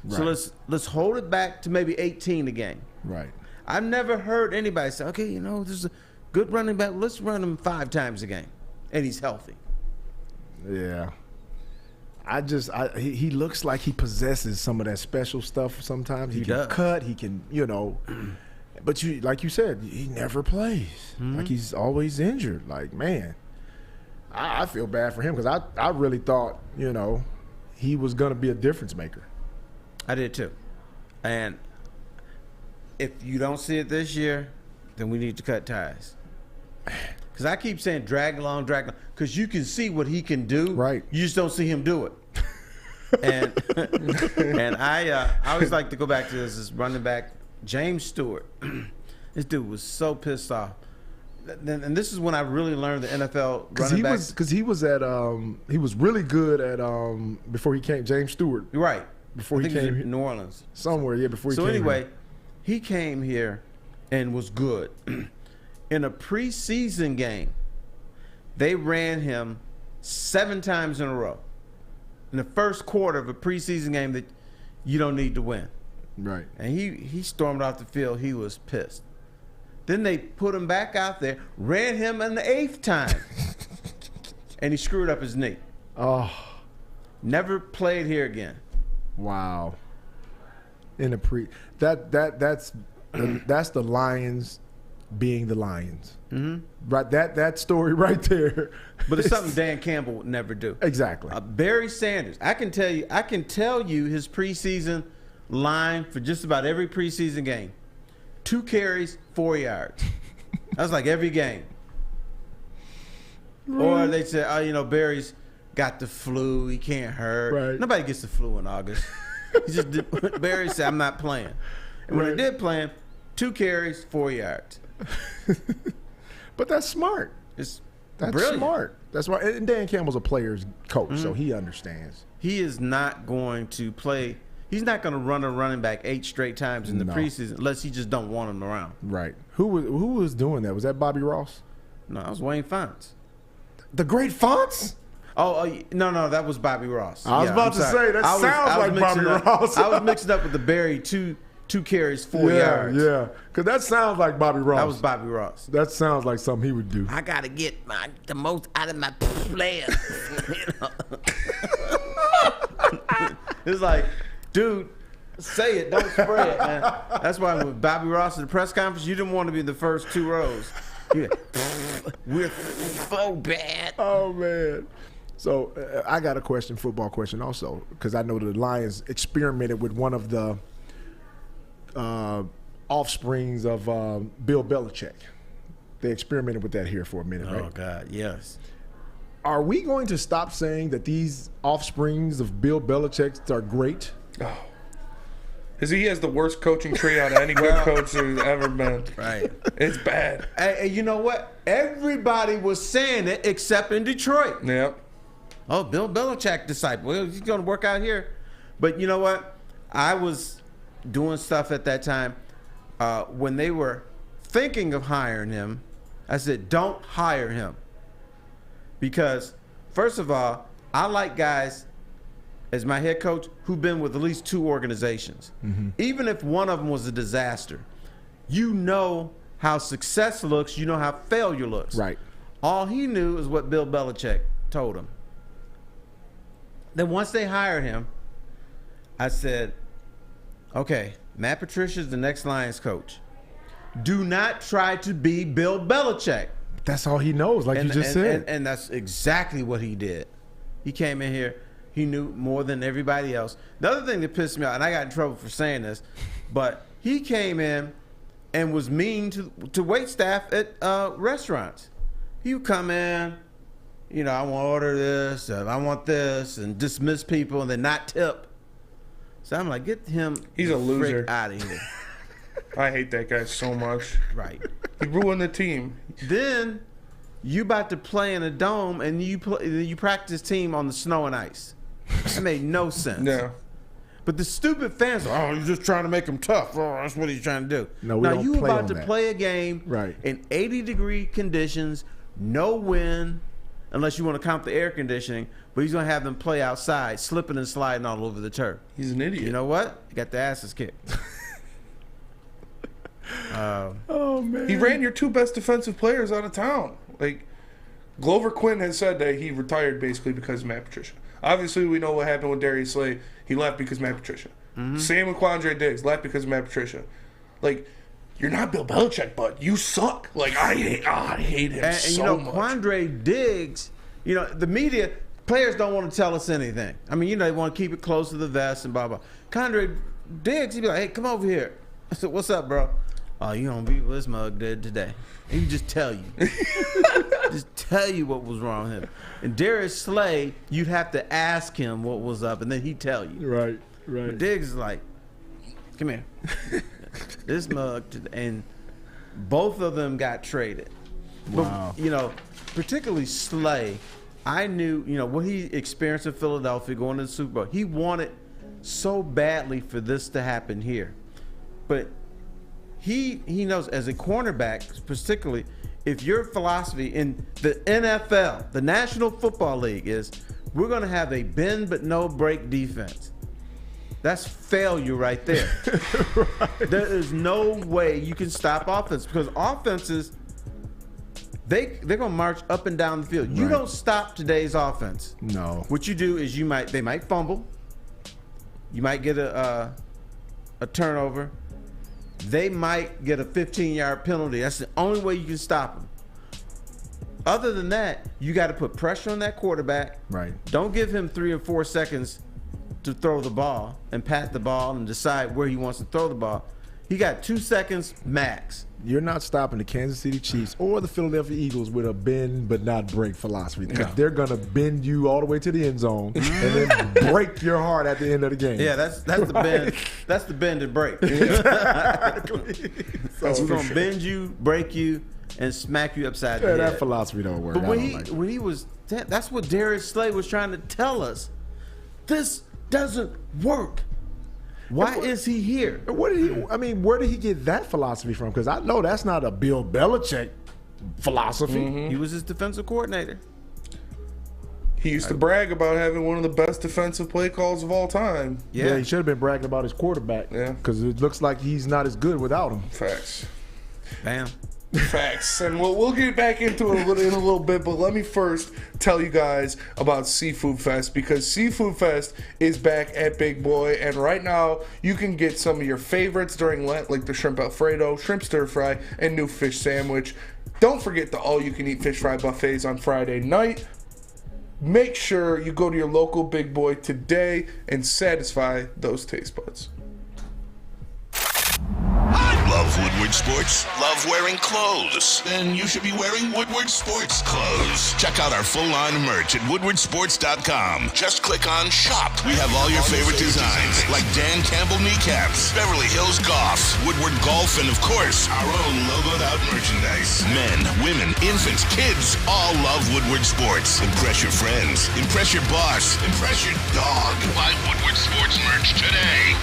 Right. So let's hold it back to maybe 18 a game. Right. I've never heard anybody say, okay, you know, this is a good running back. Let's run him 5 times a game. And he's healthy. Yeah. He looks like he possesses some of that special stuff sometimes. He can cut. He can, you know. But like you said, he never plays. Mm-hmm. Like he's always injured. Like, man. I feel bad for him because I really thought, you know, he was going to be a difference maker. I did too. And if you don't see it this year, then we need to cut ties. Because I keep saying drag along, because you can see what he can do. Right. You just don't see him do it. And I always like to go back to this running back, James Stewart. This dude was so pissed off. And this is when I really learned the NFL running backs. Because he was really good at before he came, James Stewart. Right. Before he came in New Orleans. Somewhere, yeah, before he came. So anyway, he came here and was good. In a preseason game, they ran him 7 times in a row. In the first quarter of a preseason game that you don't need to win. Right. And he stormed off the field. He was pissed. Then they put him back out there, ran him in the 8th time. and he screwed up his knee. Oh. Never played here again. Wow. In the that's the Lions being the Lions. Mm-hmm. Right, that story right there. But it's something Dan Campbell would never do. Exactly. Barry Sanders. I can tell you his preseason line for just about every preseason game. 2 carries, 4 yards. That was like every game. Right. Or they said, oh, you know, Barry's got the flu. He can't hurt. Right. Nobody gets the flu in August. He just Barry said, I'm not playing. And when they did play him, 2 carries, 4 yards. But that's smart. That's brilliant. Smart. That's why. And Dan Campbell's a player's coach, so he understands. He is not going to play. He's not going to run a running back 8 straight times in the preseason unless he just don't want him around. Right. Who was doing that? Was that Bobby Ross? No, that was Wayne Fonts. The great Fonts? Oh no, that was Bobby Ross. I was about to say that sounds like Bobby Ross. I was mixing up with the Barry 2 carries, 4 yards. Yeah, because that sounds like Bobby Ross. That was Bobby Ross. That sounds like something he would do. I got to get the most out of my players. It's like, dude, say it, don't spray it, man. That's why with Bobby Ross at the press conference, you didn't want to be in the first 2 rows. We're so bad. Oh, man. So I got a football question also, because I know the Lions experimented with one of the offsprings of Bill Belichick. They experimented with that here for a minute, right? Oh, God, yes. Are we going to stop saying that these offsprings of Bill Belichick are great? Oh. Because he has the worst coaching tree out of any good coach there's ever been. Right. It's bad. And you know what? Everybody was saying it except in Detroit. Yep. Oh, Bill Belichick disciple. He's going to work out here. But you know what? I was doing stuff at that time when they were thinking of hiring him. I said, don't hire him. Because, first of all, I like guys as my head coach who've been with at least 2 organizations. Mm-hmm. Even if one of them was a disaster, you know how success looks, you know how failure looks. Right. All he knew is what Bill Belichick told him. Then once they hired him, I said, okay, Matt Patricia's the next Lions coach. Do not try to be Bill Belichick. That's all he knows, like you just said. And that's exactly what he did. He came in here. He knew more than everybody else. The other thing that pissed me off, and I got in trouble for saying this, but he came in and was mean to wait staff at restaurants. He would come in, you know, I want to order this, I want this, and dismiss people and then not tip. So I'm like, get him He's a loser. out of here. I hate that guy so much. Right. He ruined the team. Then you about to play in a dome and you practice team on the snow and ice. That made no sense. Yeah. But the stupid fans are, oh, you're just trying to make him tough. Oh, that's what he's trying to do. No, we now don't you play about on to that. play a game in 80-degree conditions, no wind, unless you want to count the air conditioning, but he's going to have them play outside, slipping and sliding all over the turf. He's an idiot. You know what? He got the asses kicked. Oh, man. He ran your 2 best defensive players out of town. Like, Glover Quinn has said that he retired basically because of Matt Patricia. Obviously, we know what happened with Darius Slay. He left because of Matt Patricia. Mm-hmm. Same with Quandre Diggs. Left because of Matt Patricia. Like, you're not Bill Belichick, bud. You suck. Like, I hate him so much. Quandre Diggs, you know, the media, players don't want to tell us anything. I mean, you know, they want to keep it close to the vest and blah, blah. Quandre Diggs, he'd be like, hey, come over here. I said, what's up, bro? Oh, you don't be what this mug did today. He would just tell you. Just tell you what was wrong with him. And Darius Slay, you'd have to ask him what was up, and then he'd tell you. Right. But Diggs is like, come here. This mug, and both of them got traded. Wow. But, you know, particularly Slay, I knew, you know, what he experienced in Philadelphia going to the Super Bowl. He wanted so badly for this to happen here. But he knows as a cornerback, particularly, if your philosophy in the NFL, the National Football League, is we're going to have a bend but no break defense. That's failure right there. Right. There is no way you can stop offense because offenses they're gonna march up and down the field. You don't stop today's offense. No. What you do is they might fumble. You might get a turnover. They might get a 15-yard penalty. That's the only way you can stop them. Other than that, you got to put pressure on that quarterback. Right. Don't give him 3 or 4 seconds to throw the ball and pat the ball and decide where he wants to throw the ball. He got 2 seconds max. You're not stopping the Kansas City Chiefs or the Philadelphia Eagles with a bend but not break philosophy. Because they're going to bend you all the way to the end zone and then break your heart at the end of the game. Yeah, that's the bend. That's the bend and break. Exactly. So we're going to bend you, break you, and smack you upside the head. That philosophy don't work. But when he was, that's what Darius Slay was trying to tell us. This doesn't work. Why is he here? Where did he get that philosophy from? Because I know that's not a Bill Belichick philosophy. He was his defensive coordinator. He used to brag about having one of the best defensive play calls of all time. Yeah, he should have been bragging about his quarterback. Yeah. Because it looks like he's not as good without him. Facts. Bam. Facts. And we'll get back into it in a little bit, but let me first tell you guys about Seafood Fest, because Seafood Fest is back at Big Boy, and right now you can get some of your favorites during Lent, like the shrimp Alfredo, shrimp stir fry, and new fish sandwich. Don't forget the all-you-can-eat fish fry buffets on Friday night. Make sure you go to your local Big Boy today and satisfy those taste buds. Love Woodward Sports? Love wearing clothes? Then you should be wearing Woodward Sports clothes. Check out our full line of merch at woodwardsports.com. Just click on shop. We have all your favorite designs, like Dan Campbell kneecaps, Beverly Hills Golf, Woodward Golf, and of course, our own logoed out merchandise. Men, women, infants, kids all love Woodward Sports. Impress your friends. Impress your boss. Impress your dog. Buy Woodward Sports merch today.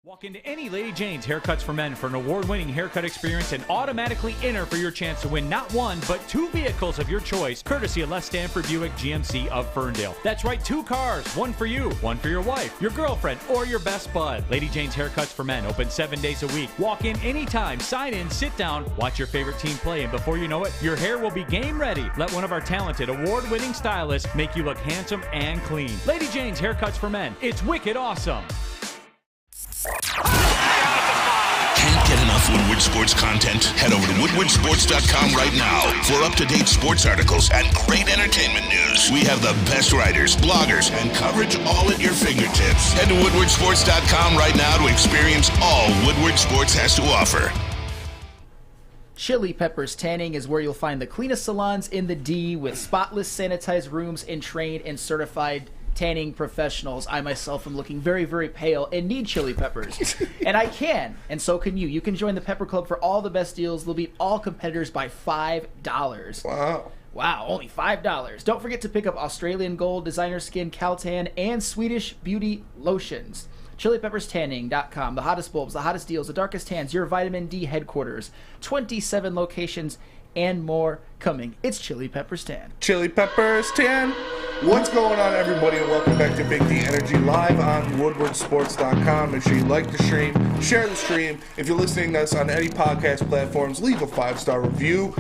Walk into any Lady Jane's Haircuts for Men for an award-winning haircut experience and automatically enter for your chance to win not one, but 2 vehicles of your choice, courtesy of Les Stanford Buick GMC of Ferndale. That's right, 2 cars, one for you, one for your wife, your girlfriend, or your best bud. Lady Jane's Haircuts for Men, open 7 days a week. Walk in anytime, sign in, sit down, watch your favorite team play, and before you know it, your hair will be game ready. Let one of our talented, award-winning stylists make you look handsome and clean. Lady Jane's Haircuts for Men. It's wicked awesome. Can't get enough Woodward Sports content? Head over to woodwardsports.com right now for up-to-date sports articles and great entertainment news. We have the best writers, bloggers, and coverage all at your fingertips. Head to woodwardsports.com right now to experience all Woodward Sports has to offer. Chili Peppers Tanning is where you'll find the cleanest salons in the D, with spotless, sanitized rooms and trained and certified tanning professionals. I myself am looking very, very pale and need chili peppers. And I can, and so can you. You can join the Pepper Club for all the best deals. They'll beat all competitors by $5. Wow, only $5. Don't forget to pick up Australian Gold, Designer Skin, Caltan, and Swedish Beauty Lotions. ChiliPeppersTanning.com. The hottest bulbs, the hottest deals, the darkest tans, your vitamin D headquarters. 27 locations and more coming. It's Chili Peppers Tan. Chili Peppers Tan. What's going on, everybody, and welcome back to Big D Energy live on woodwardsports.com. Make sure you like the stream, share the stream. If you're listening to us on any podcast platforms, leave a 5-star review.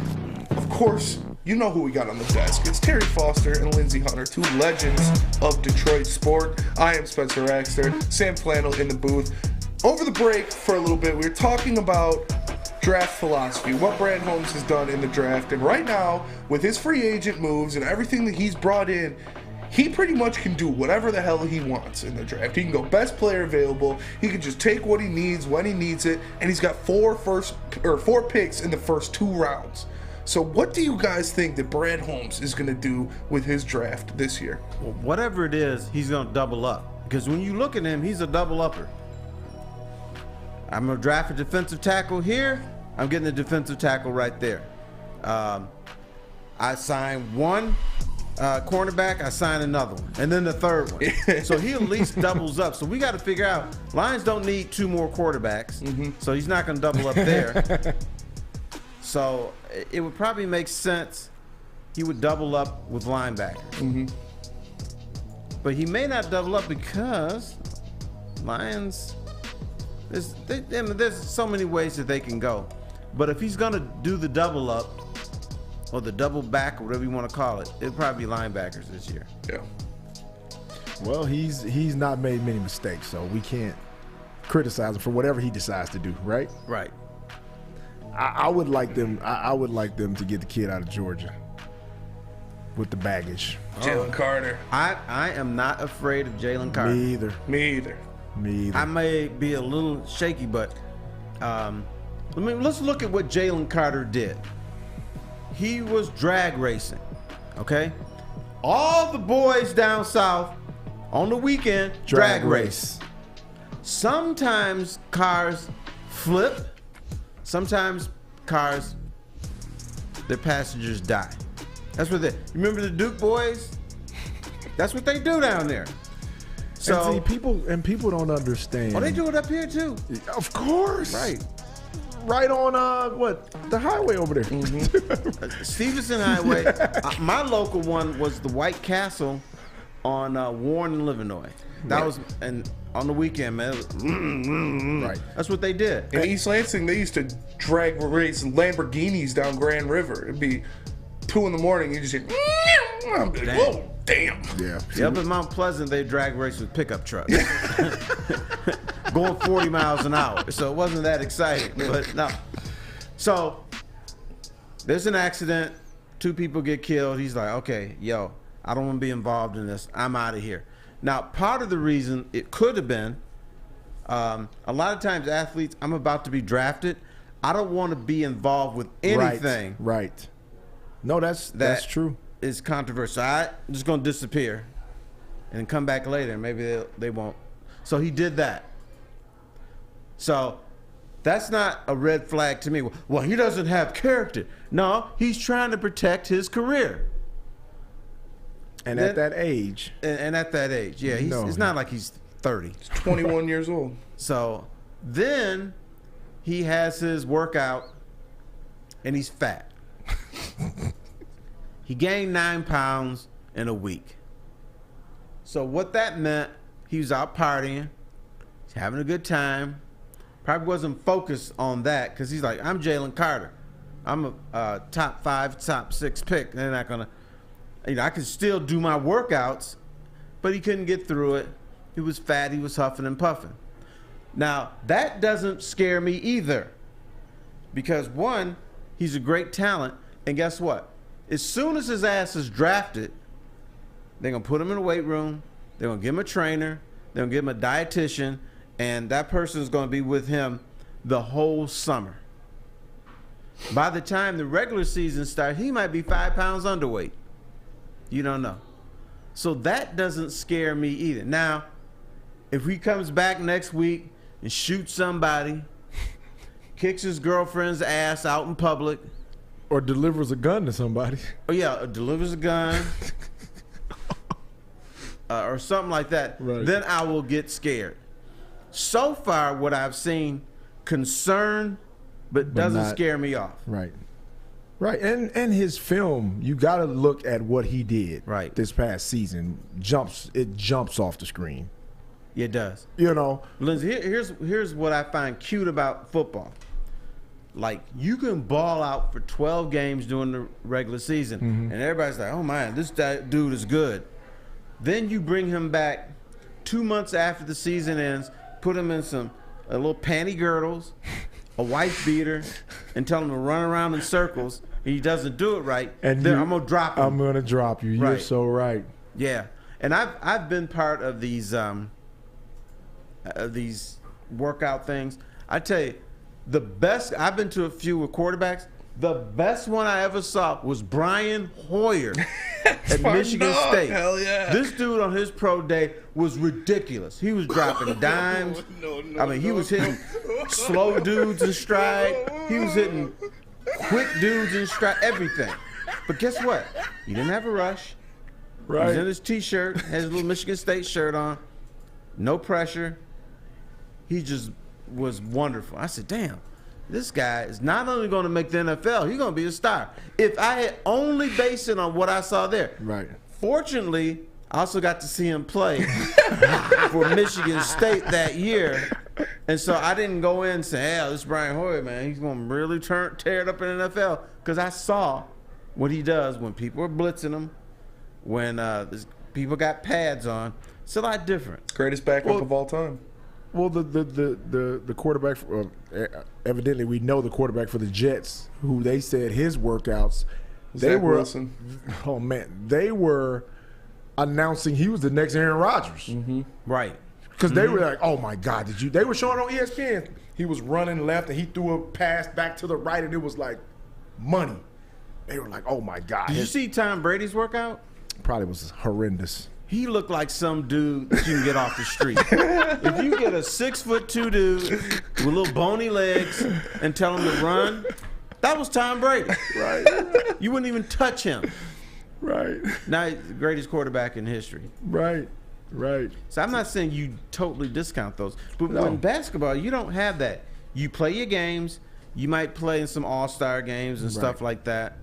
Of course, you know who we got on the desk. It's Terry Foster and Lindsey Hunter, 2 legends of Detroit sport. I am Spencer Raxter, Sam Flannel in the booth. Over the break for a little bit, we were talking about draft philosophy, what Brad Holmes has done in the draft, and right now, with his free agent moves and everything that he's brought in, he pretty much can do whatever the hell he wants in the draft. He can go best player available, he can just take what he needs when he needs it, and he's got 4 picks in the first 2 rounds. So what do you guys think that Brad Holmes is going to do with his draft this year? Well, whatever it is, he's going to double up. Because when you look at him, he's a double upper. I'm going to draft a defensive tackle here. I'm getting a defensive tackle right there. I signed one cornerback, I signed another one, and then the third one. So he at least doubles up. So we got to figure out, Lions don't need 2 more quarterbacks, so he's not going to double up there. So it would probably make sense he would double up with linebacker. But he may not double up because Lions, there's so many ways that they can go. But if he's going to do the double up or the double back or whatever you want to call it, it'll probably be linebackers this year. Yeah. Well, he's not made many mistakes, so we can't criticize him for whatever he decides to do, right? Right. I would like them. I would like them to get the kid out of Georgia with the baggage. Jalen Carter. I am not afraid of Jalen Carter. Me either. Me either. Me either. I may be a little shaky, but let's look at what Jalen Carter did. He was drag racing, okay? All the boys down south on the weekend drag race. Sometimes cars flip. Sometimes cars, their passengers die. That's what they. Remember the Duke boys? That's what they do down there. So and see, people don't understand. Oh, they do it up here too. Of course. Right on the highway over there. Stevenson Highway. My local one was the White Castle on Warren and Livernois. That was on the weekend, man. Right. That's what they did. In East Lansing, they used to drag race Lamborghinis down Grand River. It'd be 2 in the morning. You just hear, I'm like, whoa, damn. Yeah. Up at Mount Pleasant, they drag race with pickup trucks. Going 40 miles an hour. So it wasn't that exciting. But no. So there's an accident. 2 people get killed. He's like, okay, yo, I don't want to be involved in this. I'm out of here. Now, part of the reason it could have been, a lot of times athletes, I'm about to be drafted. I don't want to be involved with anything. Right. No, that's true. Is controversial. I'm just going to disappear and come back later. Maybe they won't. So he did that. So that's not a red flag to me. Well, he doesn't have character. No, he's trying to protect his career. And at that age. And at that age, yeah. It's not like he's 30. He's 21 years old. So then he has his workout and he's fat. He gained 9 pounds in a week. So what that meant, he was out partying, he's having a good time. Probably wasn't focused on that because he's like, I'm Jalen Carter. I'm a top 5, top 6 pick. They're not going to. I could still do my workouts, but he couldn't get through it. He was fat. He was huffing and puffing. Now, that doesn't scare me either because, one, he's a great talent, and guess what? As soon as his ass is drafted, they're going to put him in a weight room. They're going to give him a trainer. They're going to give him a dietitian, and that person is going to be with him the whole summer. By the time the regular season starts, he might be 5 pounds underweight. You don't know. So that doesn't scare me either. Now, if he comes back next week and shoots somebody, kicks his girlfriend's ass out in public. Or delivers a gun to somebody. Oh, yeah, delivers a gun. Or something like that. Right. Then I will get scared. So far, what I've seen, concern, but doesn't scare me off. Right. Right, and his film, you got to look at what he did this past season. It jumps off the screen. It does. You know, Lindsey, here's what I find cute about football. Like, you can ball out for 12 games during the regular season, and everybody's like, oh man, this dude is good. Then you bring him back 2 months after the season ends, put him in a little panty girdles, a wife beater, and tell him to run around in circles. He doesn't do it right, and then I'm gonna drop him. I'm gonna drop you. You're so right. Yeah, and I've been part of these workout things. I tell you, the best. I've been to a few with quarterbacks. The best one I ever saw was Brian Hoyer at Michigan State. Hell yeah! This dude on his pro day was ridiculous. He was dropping dimes. He was hitting slow dudes in stride. He was hitting quick dudes in stride, everything. But guess what? He didn't have a rush. Right. He was in his T-shirt, had his little Michigan State shirt on. No pressure. He just was wonderful. I said, damn, this guy is not only going to make the NFL, he's going to be a star. If I had only based it on what I saw there. Right. Fortunately, I also got to see him play for Michigan State that year. And so I didn't go in and say, hey, this is Brian Hoyer, man. He's going to really tear it up in the NFL. Because I saw what he does when people are blitzing him, when people got pads on. It's a lot different. Greatest backup of all time. Well, the quarterback, evidently we know the quarterback for the Jets, who they said his workouts, Zach Wilson. Oh, man. They were announcing he was the next Aaron Rodgers. Mm-hmm. Right. Because they were like, oh, my God, they were showing on ESPN. He was running left, and he threw a pass back to the right, and it was like money. They were like, oh, my God. Did you see Tom Brady's workout? Probably was horrendous. He looked like some dude that you can get off the street. If you get a 6'2" dude with little bony legs and tell him to run, that was Tom Brady. Right. You wouldn't even touch him. Right. Now he's the greatest quarterback in history. Right. Right. So I'm not saying you totally discount those. But in basketball, you don't have that. You play your games. You might play in some all-star games and stuff like that.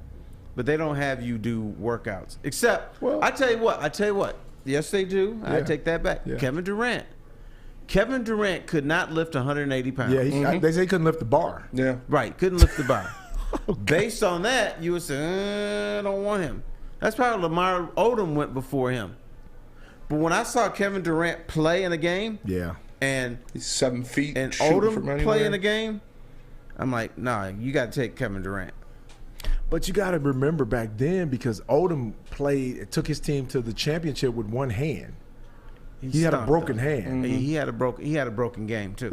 But they don't have you do workouts. Except, I tell you what. Yes, they do. I take that back. Yeah. Kevin Durant. Kevin Durant could not lift 180 pounds. Yeah, they say he couldn't lift the bar. Yeah. Right, couldn't lift the bar. Based on that, you would say, I don't want him. That's probably Lamar Odom went before him. But when I saw Kevin Durant play in a game, and he's 7 feet, and Odom play in a game, I'm like, nah, you got to take Kevin Durant. But you got to remember back then, because Odom took his team to the championship with one hand. He had a broken hand. Mm-hmm. He had a broken game too.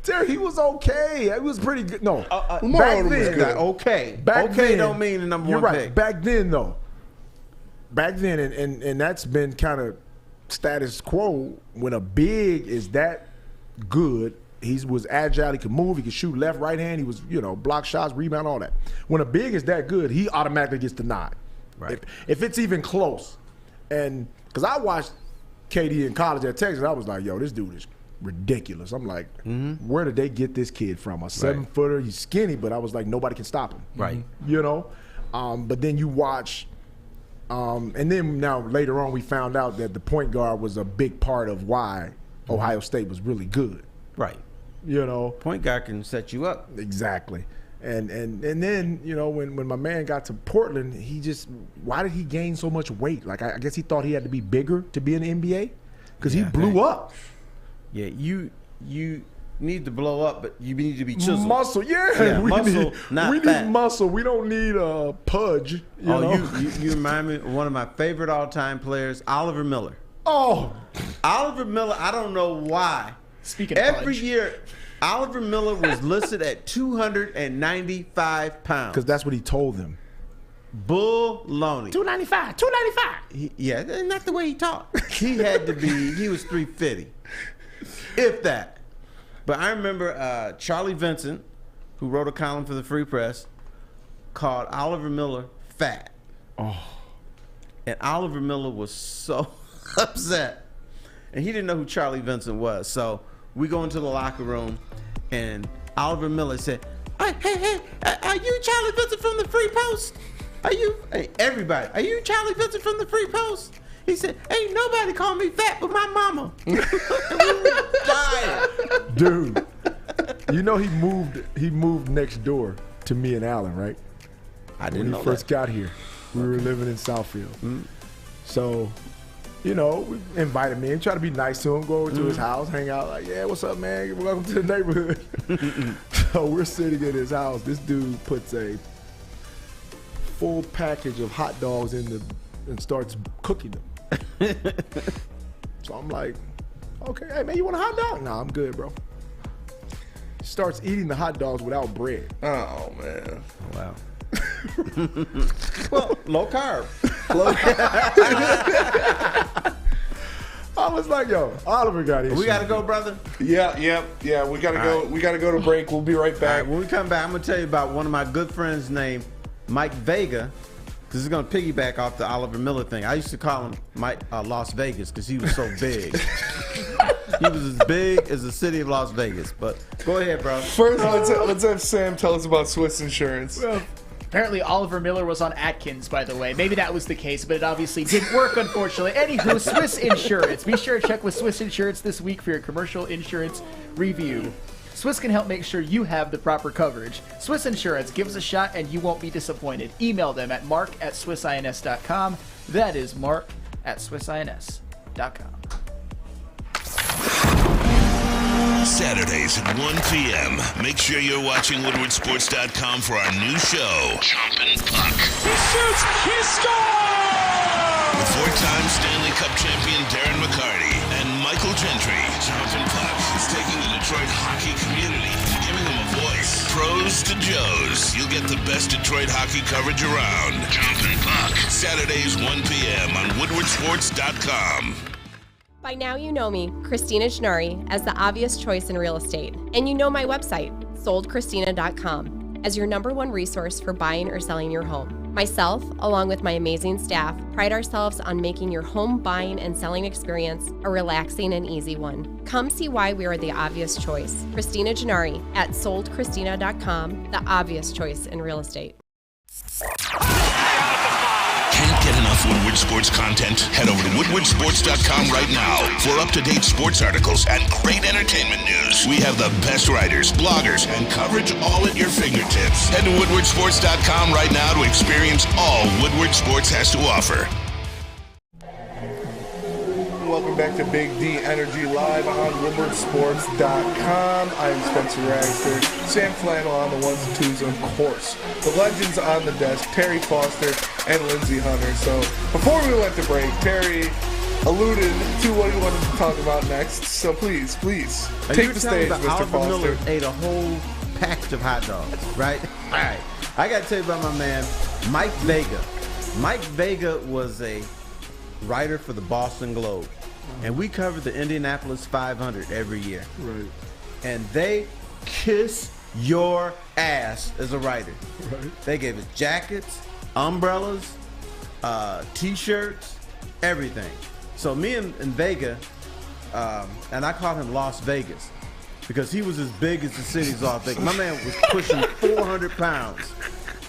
Terry, he was okay. It was pretty good. No, back then, okay. Back then don't mean the number you're one right. pick. Back then, though. Back then, and that's been kind of status quo. When a big is that good, he was agile. He could move. He could shoot left, right hand. He was, block shots, rebound, all that. When a big is that good, he automatically gets the nod. Right. If it's even close. And because I watched KD in college at Texas, I was like, yo, this dude is ridiculous. I'm like, where did they get this kid from? A 7-footer. He's skinny, but I was like, nobody can stop him. Right. But then you watch, and then now later on we found out that the point guard was a big part of why Ohio State was really good. Right. Point guard can set you up. Exactly. And then, when my man got to Portland, why did he gain so much weight? Like, I guess he thought he had to be bigger to be in the NBA because he blew up. Yeah, you need to blow up, but you need to be chiseled. Muscle, we need muscle. We don't need a pudge. You remind me of one of my favorite all-time players, Oliver Miller. Oh, Oliver Miller, I don't know why. Speaking of every year, Oliver Miller was listed at 295 pounds. Because that's what he told them. Bull-loney. 295. Yeah, not the way he talked. He had to be, he was 350. If that. But I remember Charlie Vincent, who wrote a column for the Free Press, called Oliver Miller fat. Oh. And Oliver Miller was so upset. And he didn't know who Charlie Vincent was. So we go into the locker room, and Oliver Miller said, hey, are you Charlie Vincent from the Free Post? Hey, everybody, are you Charlie Vincent from the Free Post? He said, ain't nobody call me fat but my mama. We were dying. Dude, he moved next door to me and Alan, right? I didn't know when he first got here. We were living in Southfield. Mm-hmm. So, we invited me and try to be nice to him, go over to his house, hang out, like, yeah, what's up, man? Welcome to the neighborhood. So we're sitting in his house. This dude puts a full package of hot dogs and starts cooking them. So I'm like, okay, hey, man, you want a hot dog? Nah, I'm good, bro. Starts eating the hot dogs without bread. Oh, man. Wow. Well, low carb. I was like, yo, Oliver got it. We got to go, brother? Yeah. We got to go. Right. We got to go to break. We'll be right back. All right, when we come back, I'm going to tell you about one of my good friends named Mike Vega, because it's going to piggyback off the Oliver Miller thing. I used to call him Mike Las Vegas because he was so big. He was as big as the city of Las Vegas. But go ahead, bro. First, let's have Sam tell us about Swiss Insurance. Well, Apparently Oliver Miller was on Atkins, by the way. Maybe that was the case, but it obviously didn't work, unfortunately. Anywho, Swiss Insurance. Be sure to check with Swiss Insurance this week for your commercial insurance review. Swiss can help make sure you have the proper coverage. Swiss Insurance, give us a shot and you won't be disappointed. Email them at mark@swissins.com. That is mark@swissins.com. Saturdays at 1 p.m. Make sure you're watching WoodwardSports.com for our new show, Chompin' Puck. He shoots! He scores! With four-time Stanley Cup champion Darren McCarty and Michael Gentry. Chompin' Puck is taking the Detroit hockey community and giving them a voice. Pros to Joes. You'll get the best Detroit hockey coverage around. Chompin' Puck. Saturdays 1 p.m. on WoodwardSports.com. By now you know me, Christina Gennari, as the obvious choice in real estate. And you know my website, soldchristina.com, as your #1 resource for buying or selling your home. Myself, along with my amazing staff, pride ourselves on making your home buying and selling experience a relaxing and easy one. Come see why we are the obvious choice. Christina Gennari at soldchristina.com, the obvious choice in real estate. Can't get enough Woodward Sports content? Head over to woodwardsports.com right now for up-to-date sports articles and great entertainment news. We have the best writers, bloggers, and coverage all at your fingertips. Head to woodwardsports.com right now to experience all Woodward Sports has to offer. Welcome back to Big D Energy Live on WoodwardSports.com. I am Spencer Ragster, Sam Flannel on the ones and twos, and of course, the legends on the desk, Terry Foster and Lindsey Hunter. So before we went to break, Terry alluded to what he wanted to talk about next. So please, take the stage, Mr. Oliver Foster. Miller ate a whole package of hot dogs, right? All right. I got to tell you about my man, Mike Vega. Mike Vega was a writer for the Boston Globe. And we covered the Indianapolis 500 every year. Right. And they kiss your ass as a writer. Right. They gave us jackets, umbrellas, T-shirts, everything. So me and Vega, and I called him Las Vegas because he was as big as the city's Las Vegas. My man was pushing 400 pounds.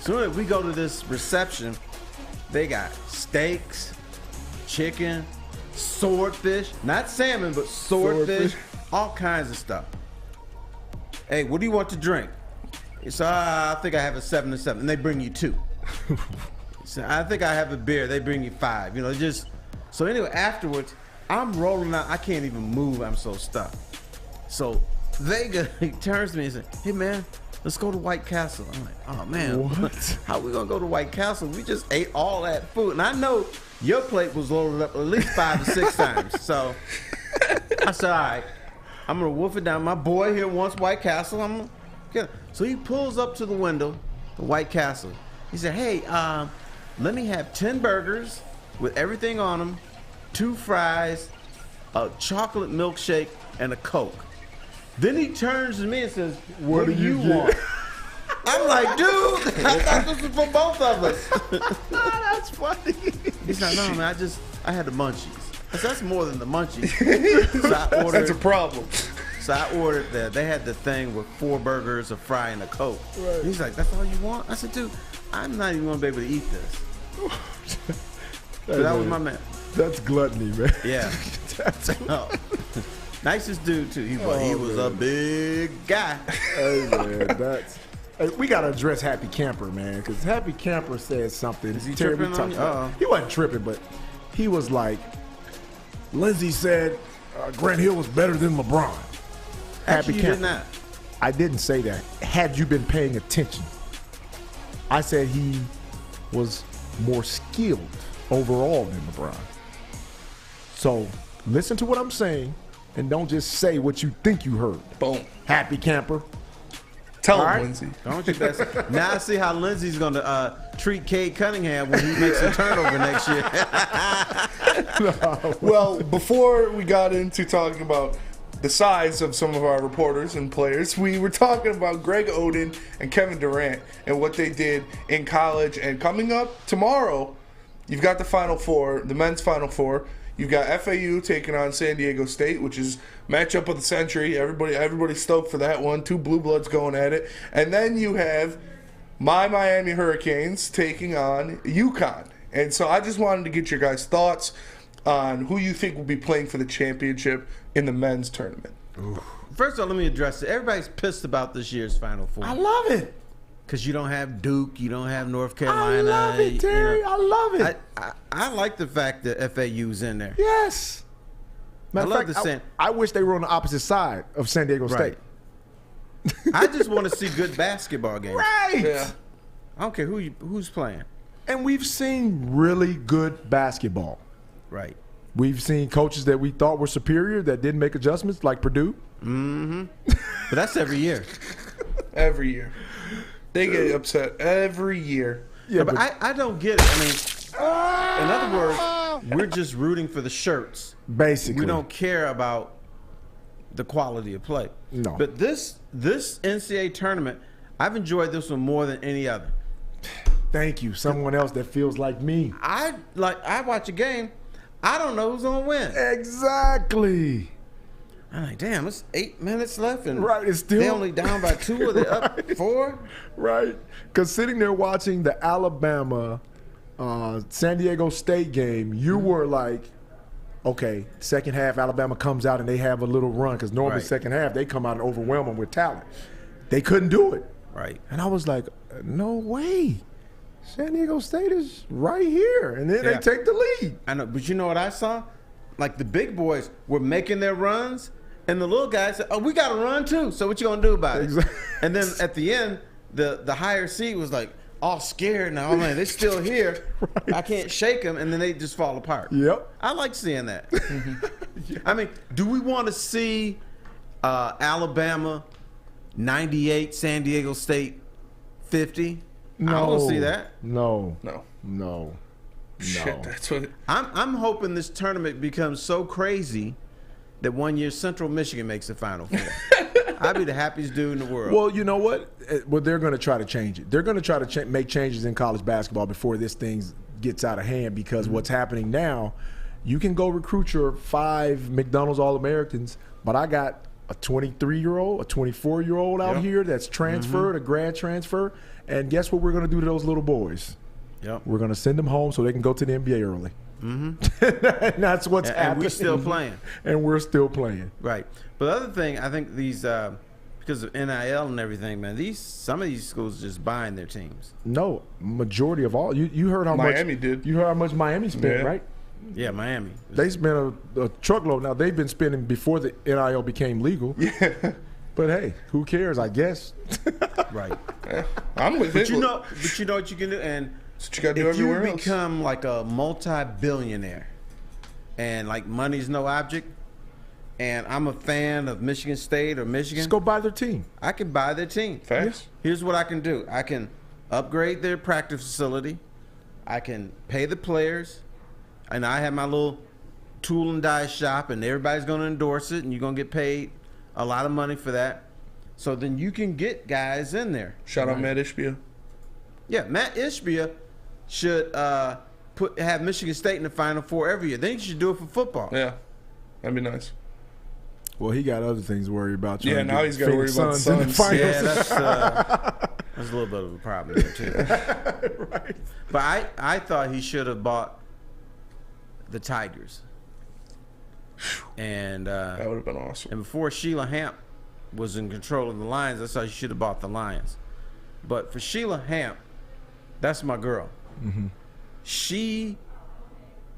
So anyway, we go to this reception. They got steaks, chicken, swordfish, not salmon, but swordfish, all kinds of stuff. Hey, what do you want to drink? So I think I have a 7 and 7, and they bring you 2. So I think I have a beer, they bring you 5. You know, just so anyway. Afterwards, I'm rolling out. I can't even move. I'm so stuck. So Vega, he turns to me and says, "Hey man, let's go to White Castle." I'm like, "Oh man, What? How we gonna go to White Castle? We just ate all that food, and I know." Your plate was loaded up at least 5 or 6 times. So I said, all right, I'm going to wolf it down. My boy here wants White Castle. I'm gonna get it. So he pulls up to the window, the White Castle. He said, hey, let me have 10 burgers with everything on them, 2 fries, a chocolate milkshake, and a Coke. Then he turns to me and says, what do you want? I'm like, dude, I thought this was for both of us. That's funny. He's like, no, man, I had the munchies. I said, that's more than the munchies. So I ordered, That's a problem. So I ordered they had the thing with 4 burgers, a fry, and a Coke. Right. He's like, that's all you want? I said, dude, I'm not even going to be able to eat this. So that was my man. That's gluttony, man. Yeah. Oh. Nicest dude, too. He was a big guy. Hey, man, we got to address Happy Camper, man, because Happy Camper said something. Is he Terry, tripping on you? He wasn't tripping, but he was like, Lindsey said Grant Hill was better than LeBron. Happy Camper. Did not. I didn't say that. Had you been paying attention, I said he was more skilled overall than LeBron. So listen to what I'm saying and don't just say what you think you heard. Boom. Happy Camper. Tell him, right? Lindsey. Don't you guys? Now I see how Lindsey's going to treat Cade Cunningham when he makes a turnover next year. Well, before we got into talking about the size of some of our reporters and players, we were talking about Greg Oden and Kevin Durant and what they did in college. And coming up tomorrow, you've got the Final Four, the men's Final Four. You've got FAU taking on San Diego State, which is matchup of the century. Everybody's stoked for that one. 2 blue bloods going at it. And then you have my Miami Hurricanes taking on UConn. And so I just wanted to get your guys' thoughts on who you think will be playing for the championship in the men's tournament. Ooh. First of all, let me address it. Everybody's pissed about this year's Final Four. I love it. Because you don't have Duke, you don't have North Carolina. I love it, Terry. I love it. I like the fact that FAU's in there. Yes. Matter of fact, I wish they were on the opposite side of San Diego State. I just want to see good basketball games. Right. Yeah. I don't care who's playing. And we've seen really good basketball. Right. We've seen coaches that we thought were superior that didn't make adjustments, like Purdue. Mm-hmm. But that's every year. Every year. They get upset every year. Yeah, but I don't get it. I mean, in other words, we're just rooting for the shirts. Basically. We don't care about the quality of play. No. But this NCAA tournament, I've enjoyed this one more than any other. Thank you. Someone else that feels like me. I watch a game, I don't know who's gonna win. Exactly. I'm like, damn, it's 8 minutes left, and it's still they only down by 2 or they up 4. Right. Because sitting there watching the Alabama San Diego State game, you were like, okay, second half Alabama comes out and they have a little run, because normally second half they come out and overwhelm them with talent. They couldn't do it. Right. And I was like, no way. San Diego State is right here. And then they take the lead. I know, but you know what I saw? Like the big boys were making their runs, and the little guys said, oh, we got to run too. So what you going to do about it? And then at the end, the higher seed was like, all scared now. Oh, man, they're still here. I can't shake them. And then they just fall apart. Yep. I like seeing that. I mean, do we want to see Alabama 98, San Diego State 50? No. I don't see that. No. Shit, that's what I'm hoping this tournament becomes so crazy that one year Central Michigan makes the Final Four. I'd be the happiest dude in the world. Well, you know what? Well, they're going to try to change it. They're going to try to make changes in college basketball before this thing gets out of hand, because what's happening now, you can go recruit your 5 McDonald's All-Americans, but I got a 23-year-old, a 24-year-old out here that's transferred, a grad transfer, and guess what we're going to do to those little boys? Yep. We're going to send them home so they can go to the NBA early. Mm-hmm. And that's what's happening. And we're still playing. And we're still playing. Right. But the other thing, I think these, because of NIL and everything, man, some of these schools are just buying their teams. No, majority of all. You heard how Miami much did. You heard how much Miami spent, right? Yeah, Miami. They spent a truckload. Now, they've been spending before the NIL became legal. Yeah. But hey, who cares, I guess. Right. I'm with it. But you know what you can do? And what you got to do if everywhere you else. become like a multi-billionaire and like money's no object, and I'm a fan of Michigan State or Michigan, Just go buy their team. I can buy their team. Facts. Here's what I can do. I can upgrade their practice facility. I can pay the players. And I have my little tool and die shop, and everybody's going to endorse it, and you're going to get paid a lot of money for that. So then you can get guys in there. Shout out Matt Ishbia. Yeah, Matt Ishbia should have Michigan State in the Final Four every year. Then you should do it for football. Yeah, that'd be nice. Well, he got other things to worry about. Yeah, now he's got to worry about the in the Suns. finals. Yeah, that's a little bit of a problem there, too. Right. But I thought he should have bought the Tigers. And that would have been awesome. And before Sheila Hamp was in control of the Lions, I thought he should have bought the Lions. But for Sheila Hamp, that's my girl. Mm-hmm. She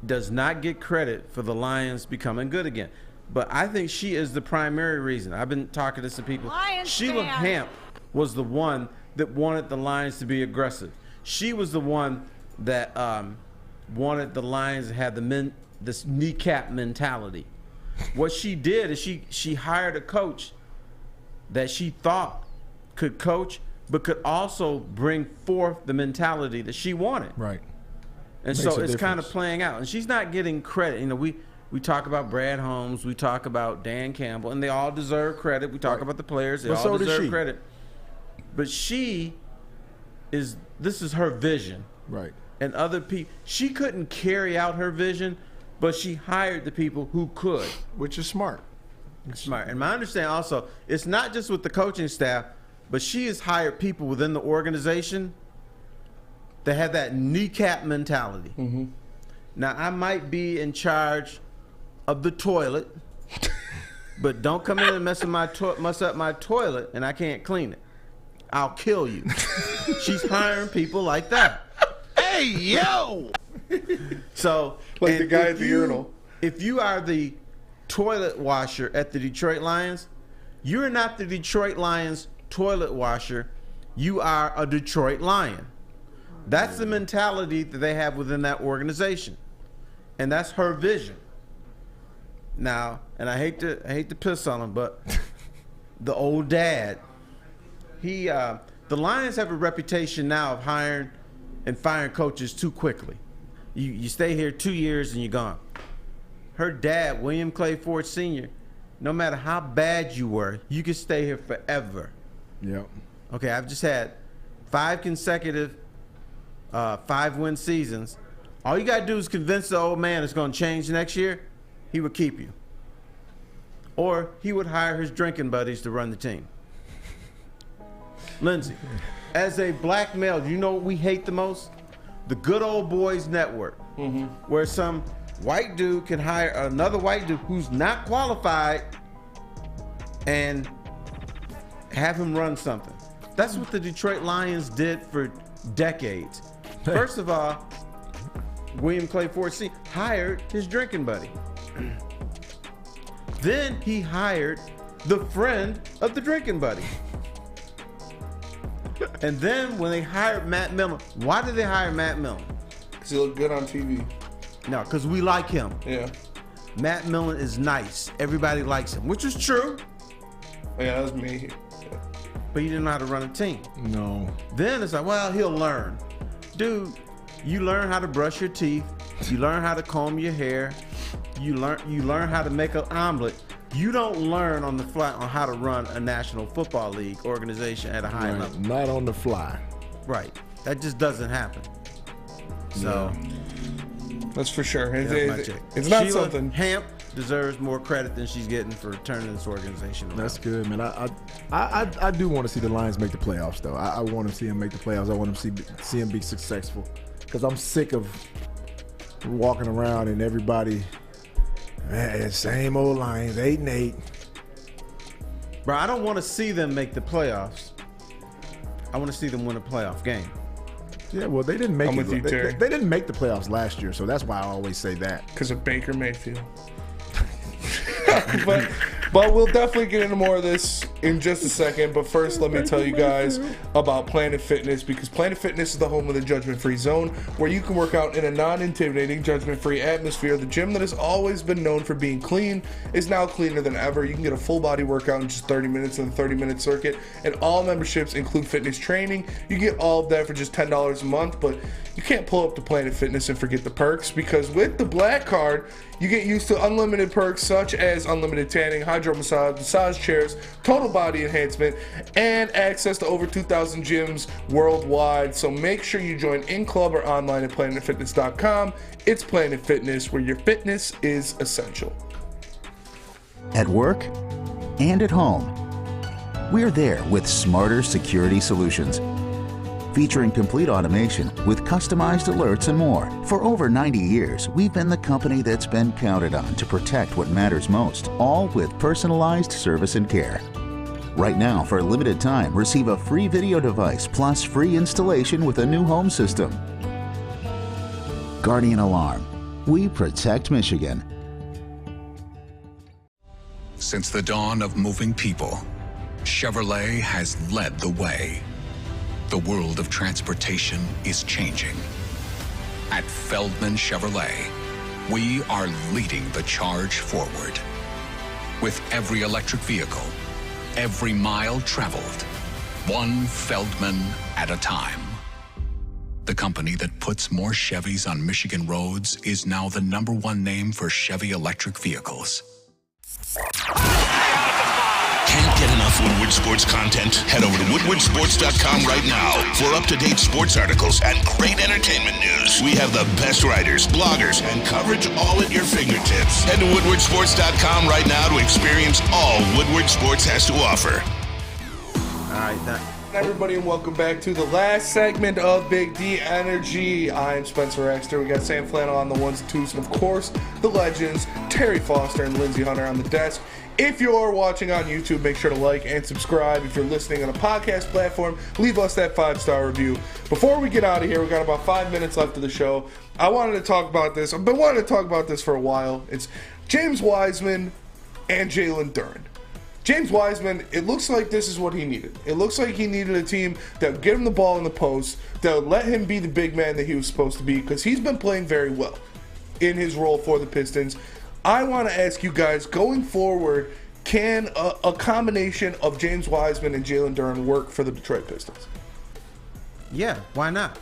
does not get credit for the Lions becoming good again. But I think she is the primary reason. I've been talking to some people. Sheila Hamp was the one that wanted the Lions to be aggressive. She was the one that wanted the Lions to have this kneecap mentality. What she did is she hired a coach that she thought could coach, but could also bring forth the mentality that she wanted. Right. And so it's kind of playing out. And she's not getting credit. You know, we talk about Brad Holmes, we talk about Dan Campbell, and they all deserve credit. We talk about the players, they all deserve credit. But this is her vision. Right. And other people, she couldn't carry out her vision, but she hired the people who could. Which is smart. Smart. And my understanding also, it's not just with the coaching staff, but she has hired people within the organization that have that kneecap mentality. Mm-hmm. Now, I might be in charge of the toilet, but don't come in and mess up my toilet and I can't clean it. I'll kill you. She's hiring people like that. Hey, yo! So, like the guy at the urinal. If you are the toilet washer at the Detroit Lions, you're not the Detroit Lions toilet washer. You are a Detroit Lion. That's the mentality that they have within that organization. And that's her vision. Now, and I hate to piss on him, but the old dad, the Lions have a reputation now of hiring and firing coaches too quickly. You stay here 2 years and you're gone. Her dad, William Clay Ford Sr., no matter how bad you were, you could stay here forever. Yep. Okay, I've just had 5 consecutive 5-win seasons. All you got to do is convince the old man it's going to change next year, he would keep you. Or he would hire his drinking buddies to run the team. Lindsey, as a black male, you know what we hate the most? The Good Old Boys Network, where some white dude can hire another white dude who's not qualified and have him run something. That's what the Detroit Lions did for decades. First of all, William Clay Ford Sr. hired his drinking buddy. Then he hired the friend of the drinking buddy. And then when they hired Matt Millen, why did they hire Matt Millen? Because he looked good on TV. No, because we like him. Yeah. Matt Millen is nice. Everybody likes him, which is true. Yeah, that was me. Yeah. But he didn't know how to run a team. No. Then it's like, well, he'll learn. Dude, you learn how to brush your teeth. You learn how to comb your hair. You learn how to make an omelet. You don't learn on the fly on how to run a National Football League organization at a high level. Not on the fly. Right. That just doesn't happen. So that's for sure. It's Sheila not something. Hamp deserves more credit than she's getting for turning this organization around. That's good, man. I do want to see the Lions make the playoffs, though. I want to see them make the playoffs. I want to see them be successful, because I'm sick of walking around and everybody, man, same old Lions, 8-8. Bro, I don't want to see them make the playoffs. I want to see them win a playoff game. Yeah, well, they didn't make I'm with you, Terry. They didn't make the playoffs last year, so that's why I always say that. Because of Baker Mayfield. But we'll definitely get into more of this in just a second. But first, let me tell you guys about Planet Fitness, because Planet Fitness is the home of the judgment-free zone, where you can work out in a non-intimidating, judgment-free atmosphere. The gym that has always been known for being clean is now cleaner than ever. You can get a full-body workout in just 30 minutes in the 30-minute circuit, and all memberships include fitness training. You get all of that for just $10 a month, but you can't pull up to Planet Fitness and forget the perks, because with the Black Card, you get used to unlimited perks such as unlimited tanning, hydro massage chairs, total body enhancement, and access to over 2,000 gyms worldwide. So make sure you join in club or online at planetfitness.com. It's Planet Fitness, where your fitness is essential. At work and at home, we're there with smarter security solutions, featuring complete automation with customized alerts and more. For over 90 years, we've been the company that's been counted on to protect what matters most, all with personalized service and care. Right now, for a limited time, receive a free video device plus free installation with a new home system. Guardian Alarm. We protect Michigan. Since the dawn of moving people, Chevrolet has led the way. The world of transportation is changing. At Feldman Chevrolet, we are leading the charge forward. With every electric vehicle, every mile traveled, one Feldman at a time. The company that puts more Chevys on Michigan roads is now the #1 name for Chevy electric vehicles. Can't get enough Woodward Sports content? Head over to woodwardsports.com right now for up-to-date sports articles and great entertainment news. We have the best writers, bloggers, and coverage all at your fingertips. Head to woodwardsports.com right now to experience all Woodward Sports has to offer. All right, right. Everybody, and welcome back to the last segment of Big D Energy. I'm Spencer Exter. We got Sam Flannel on the ones and twos, and of course, the legends, Terry Foster and Lindsey Hunter on the desk. If you're watching on YouTube, make sure to like and subscribe. If you're listening on a podcast platform, leave us that 5-star review. Before we get out of here, we've got about 5 minutes left of the show. I wanted to talk about this. I've been wanting to talk about this for a while. It's James Wiseman and Jalen Duren. James Wiseman, it looks like this is what he needed. It looks like he needed a team that would get him the ball in the post, that would let him be the big man that he was supposed to be, because he's been playing very well in his role for the Pistons. I want to ask you guys, going forward, can a combination of James Wiseman and Jalen Duren work for the Detroit Pistons? Yeah, why not?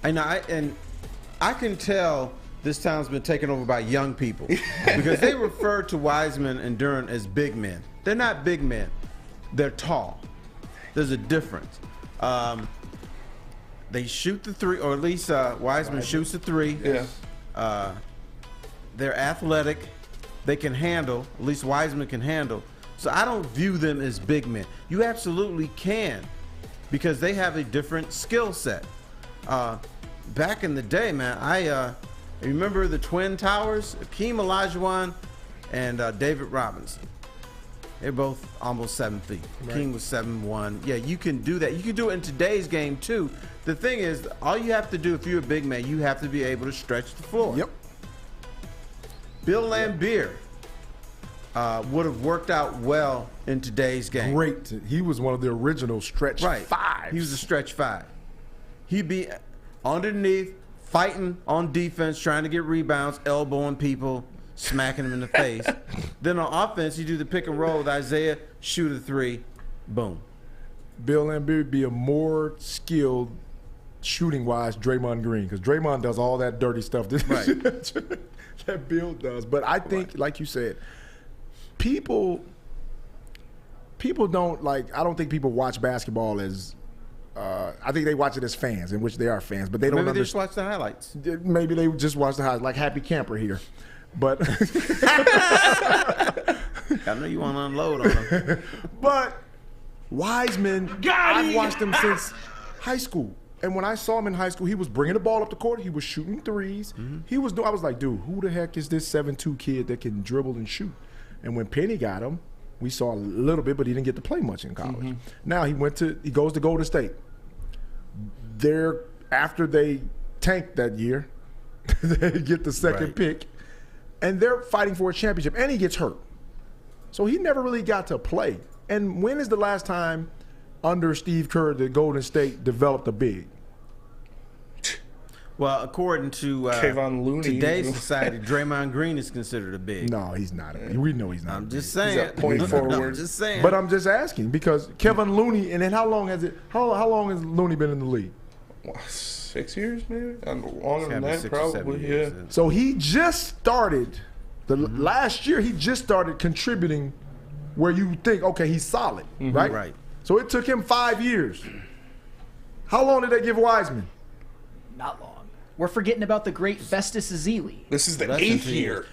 I can tell this town's been taken over by young people because they refer to Wiseman and Duren as big men. They're not big men. They're tall. There's a difference. They shoot the three, or at least Wiseman shoots the three. Yeah. They're athletic. They can handle. At least Wiseman can handle. So I don't view them as big men. You absolutely can, because they have a different skill set. Back in the day, man, I remember the Twin Towers, Akeem Olajuwon and David Robinson. They're both almost 7 feet. Right. King was 7'1". Yeah, you can do that. You can do it in today's game too. The thing is, all you have to do if you're a big man, you have to be able to stretch the floor. Yep. Bill Laimbeer would have worked out well in today's game. Great. He was one of the original stretch fives. He was a stretch five. He'd be underneath, fighting on defense, trying to get rebounds, elbowing people, smacking them in the face. Then on offense, you do the pick and roll with Isaiah, shoot a three, boom. Bill Laimbeer would be a more skilled shooting-wise Draymond Green, because Draymond does all that dirty stuff that Bill does. But I think, like you said, people don't like. I don't think people watch basketball as. I think they watch it as fans, in which they are fans, but they don't. Maybe they just watch the highlights. Maybe they just watch the highlights, like Happy Camper here. But I know you want to unload on them. But Wiseman, I've watched him since high school. And when I saw him in high school, he was bringing the ball up the court. He was shooting threes. He was. I was like, dude, who the heck is this 7'2" kid that can dribble and shoot? And when Penny got him, we saw a little bit, but he didn't get to play much in college. Now he goes to Golden State. After they tanked that year, they get the second pick, and they're fighting for a championship, and he gets hurt. So he never really got to play. And when is the last time under Steve Kerr that Golden State developed a big? Well, according to today's society, Draymond Green is considered a big. No, he's not a big. We know he's not. I'm just saying. Point forward. I'm just saying. But I'm just asking, because Kevin Looney, and then how long has Looney been in the league? 6 years, maybe? Longer than that, probably. Yeah. So he just started last year. He just started contributing where you think, okay, he's solid, right? Right. So it took him 5 years. How long did they give Wiseman? Not long. We're forgetting about the great Festus Ezeli. This is the eighth year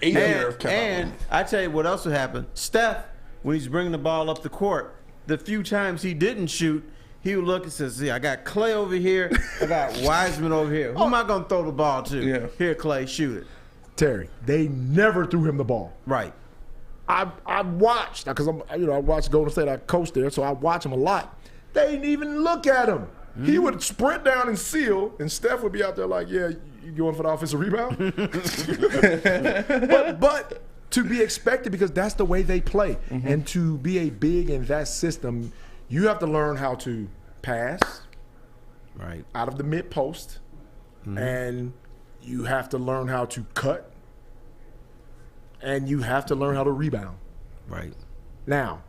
of Kevin. And I tell you what else would happen. Steph, when he's bringing the ball up the court, the few times he didn't shoot, he would look and say, see, I got Clay over here, I got Wiseman over here. Who am I going to throw the ball to? Yeah. Here, Clay, shoot it. Terry, they never threw him the ball. Right. I watched, because I watched Golden State. I coached there, so I watch him a lot. They didn't even look at him. He would sprint down and seal, and Steph would be out there like, yeah, you going for the offensive rebound? but to be expected, because that's the way they play. And to be a big in that system, you have to learn how to pass out of the mid post, and you have to learn how to cut, and you have to learn how to rebound. Right. Now,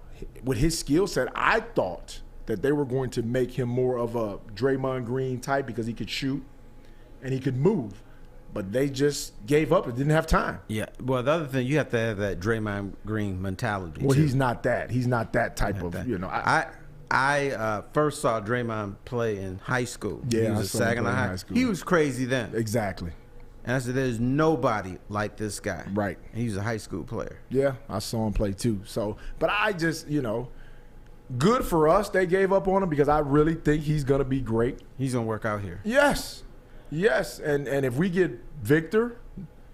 with his skill set, I thought that they were going to make him more of a Draymond Green type, because he could shoot and he could move. But they just gave up and didn't have time. Yeah. Well, the other thing, you have to have that Draymond Green mentality. Well, too. he's not that. He's not that type of, I first saw Draymond play in high school. Yeah, he was a Saginaw High school. He was crazy then. Exactly. And I said, there's nobody like this guy. Right. And he was a high school player. Yeah, I saw him play too. So, but I just, good for us they gave up on him because I really think he's going to be great. He's going to work out here. Yes. And if we get Victor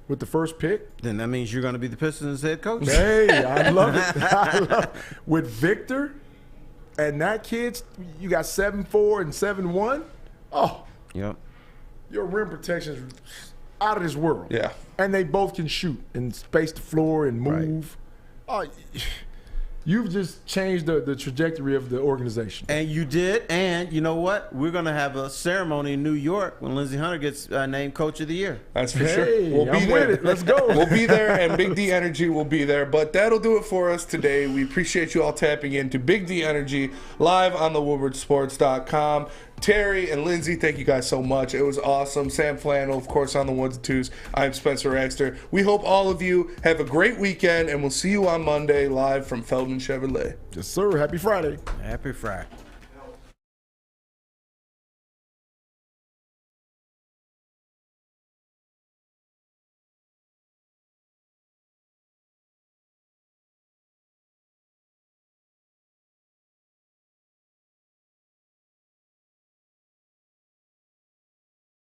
with the first pick. Then that means you're going to be the Pistons head coach. Hey, I love it. With Victor and that kid, you got 7'4" and 7'1". Oh. Yep. Your rim protection is out of this world. Yeah. And they both can shoot and space the floor and move. Right. Oh, you've just changed the trajectory of the organization. And you did. And you know what? We're going to have a ceremony in New York when Lindsey Hunter gets named Coach of the Year. That's for sure. We'll be there. With it. Let's go. We'll be there, and Big D Energy will be there. But that'll do it for us today. We appreciate you all tapping into Big D Energy live on the WoodwardSports.com. Terry and Lindsey, thank you guys so much. It was awesome. Sam Flannel, of course, on the ones and twos. I'm Spencer Exter. We hope all of you have a great weekend, and we'll see you on Monday live from Feldman Chevrolet. Yes, sir. Happy Friday. Happy Friday.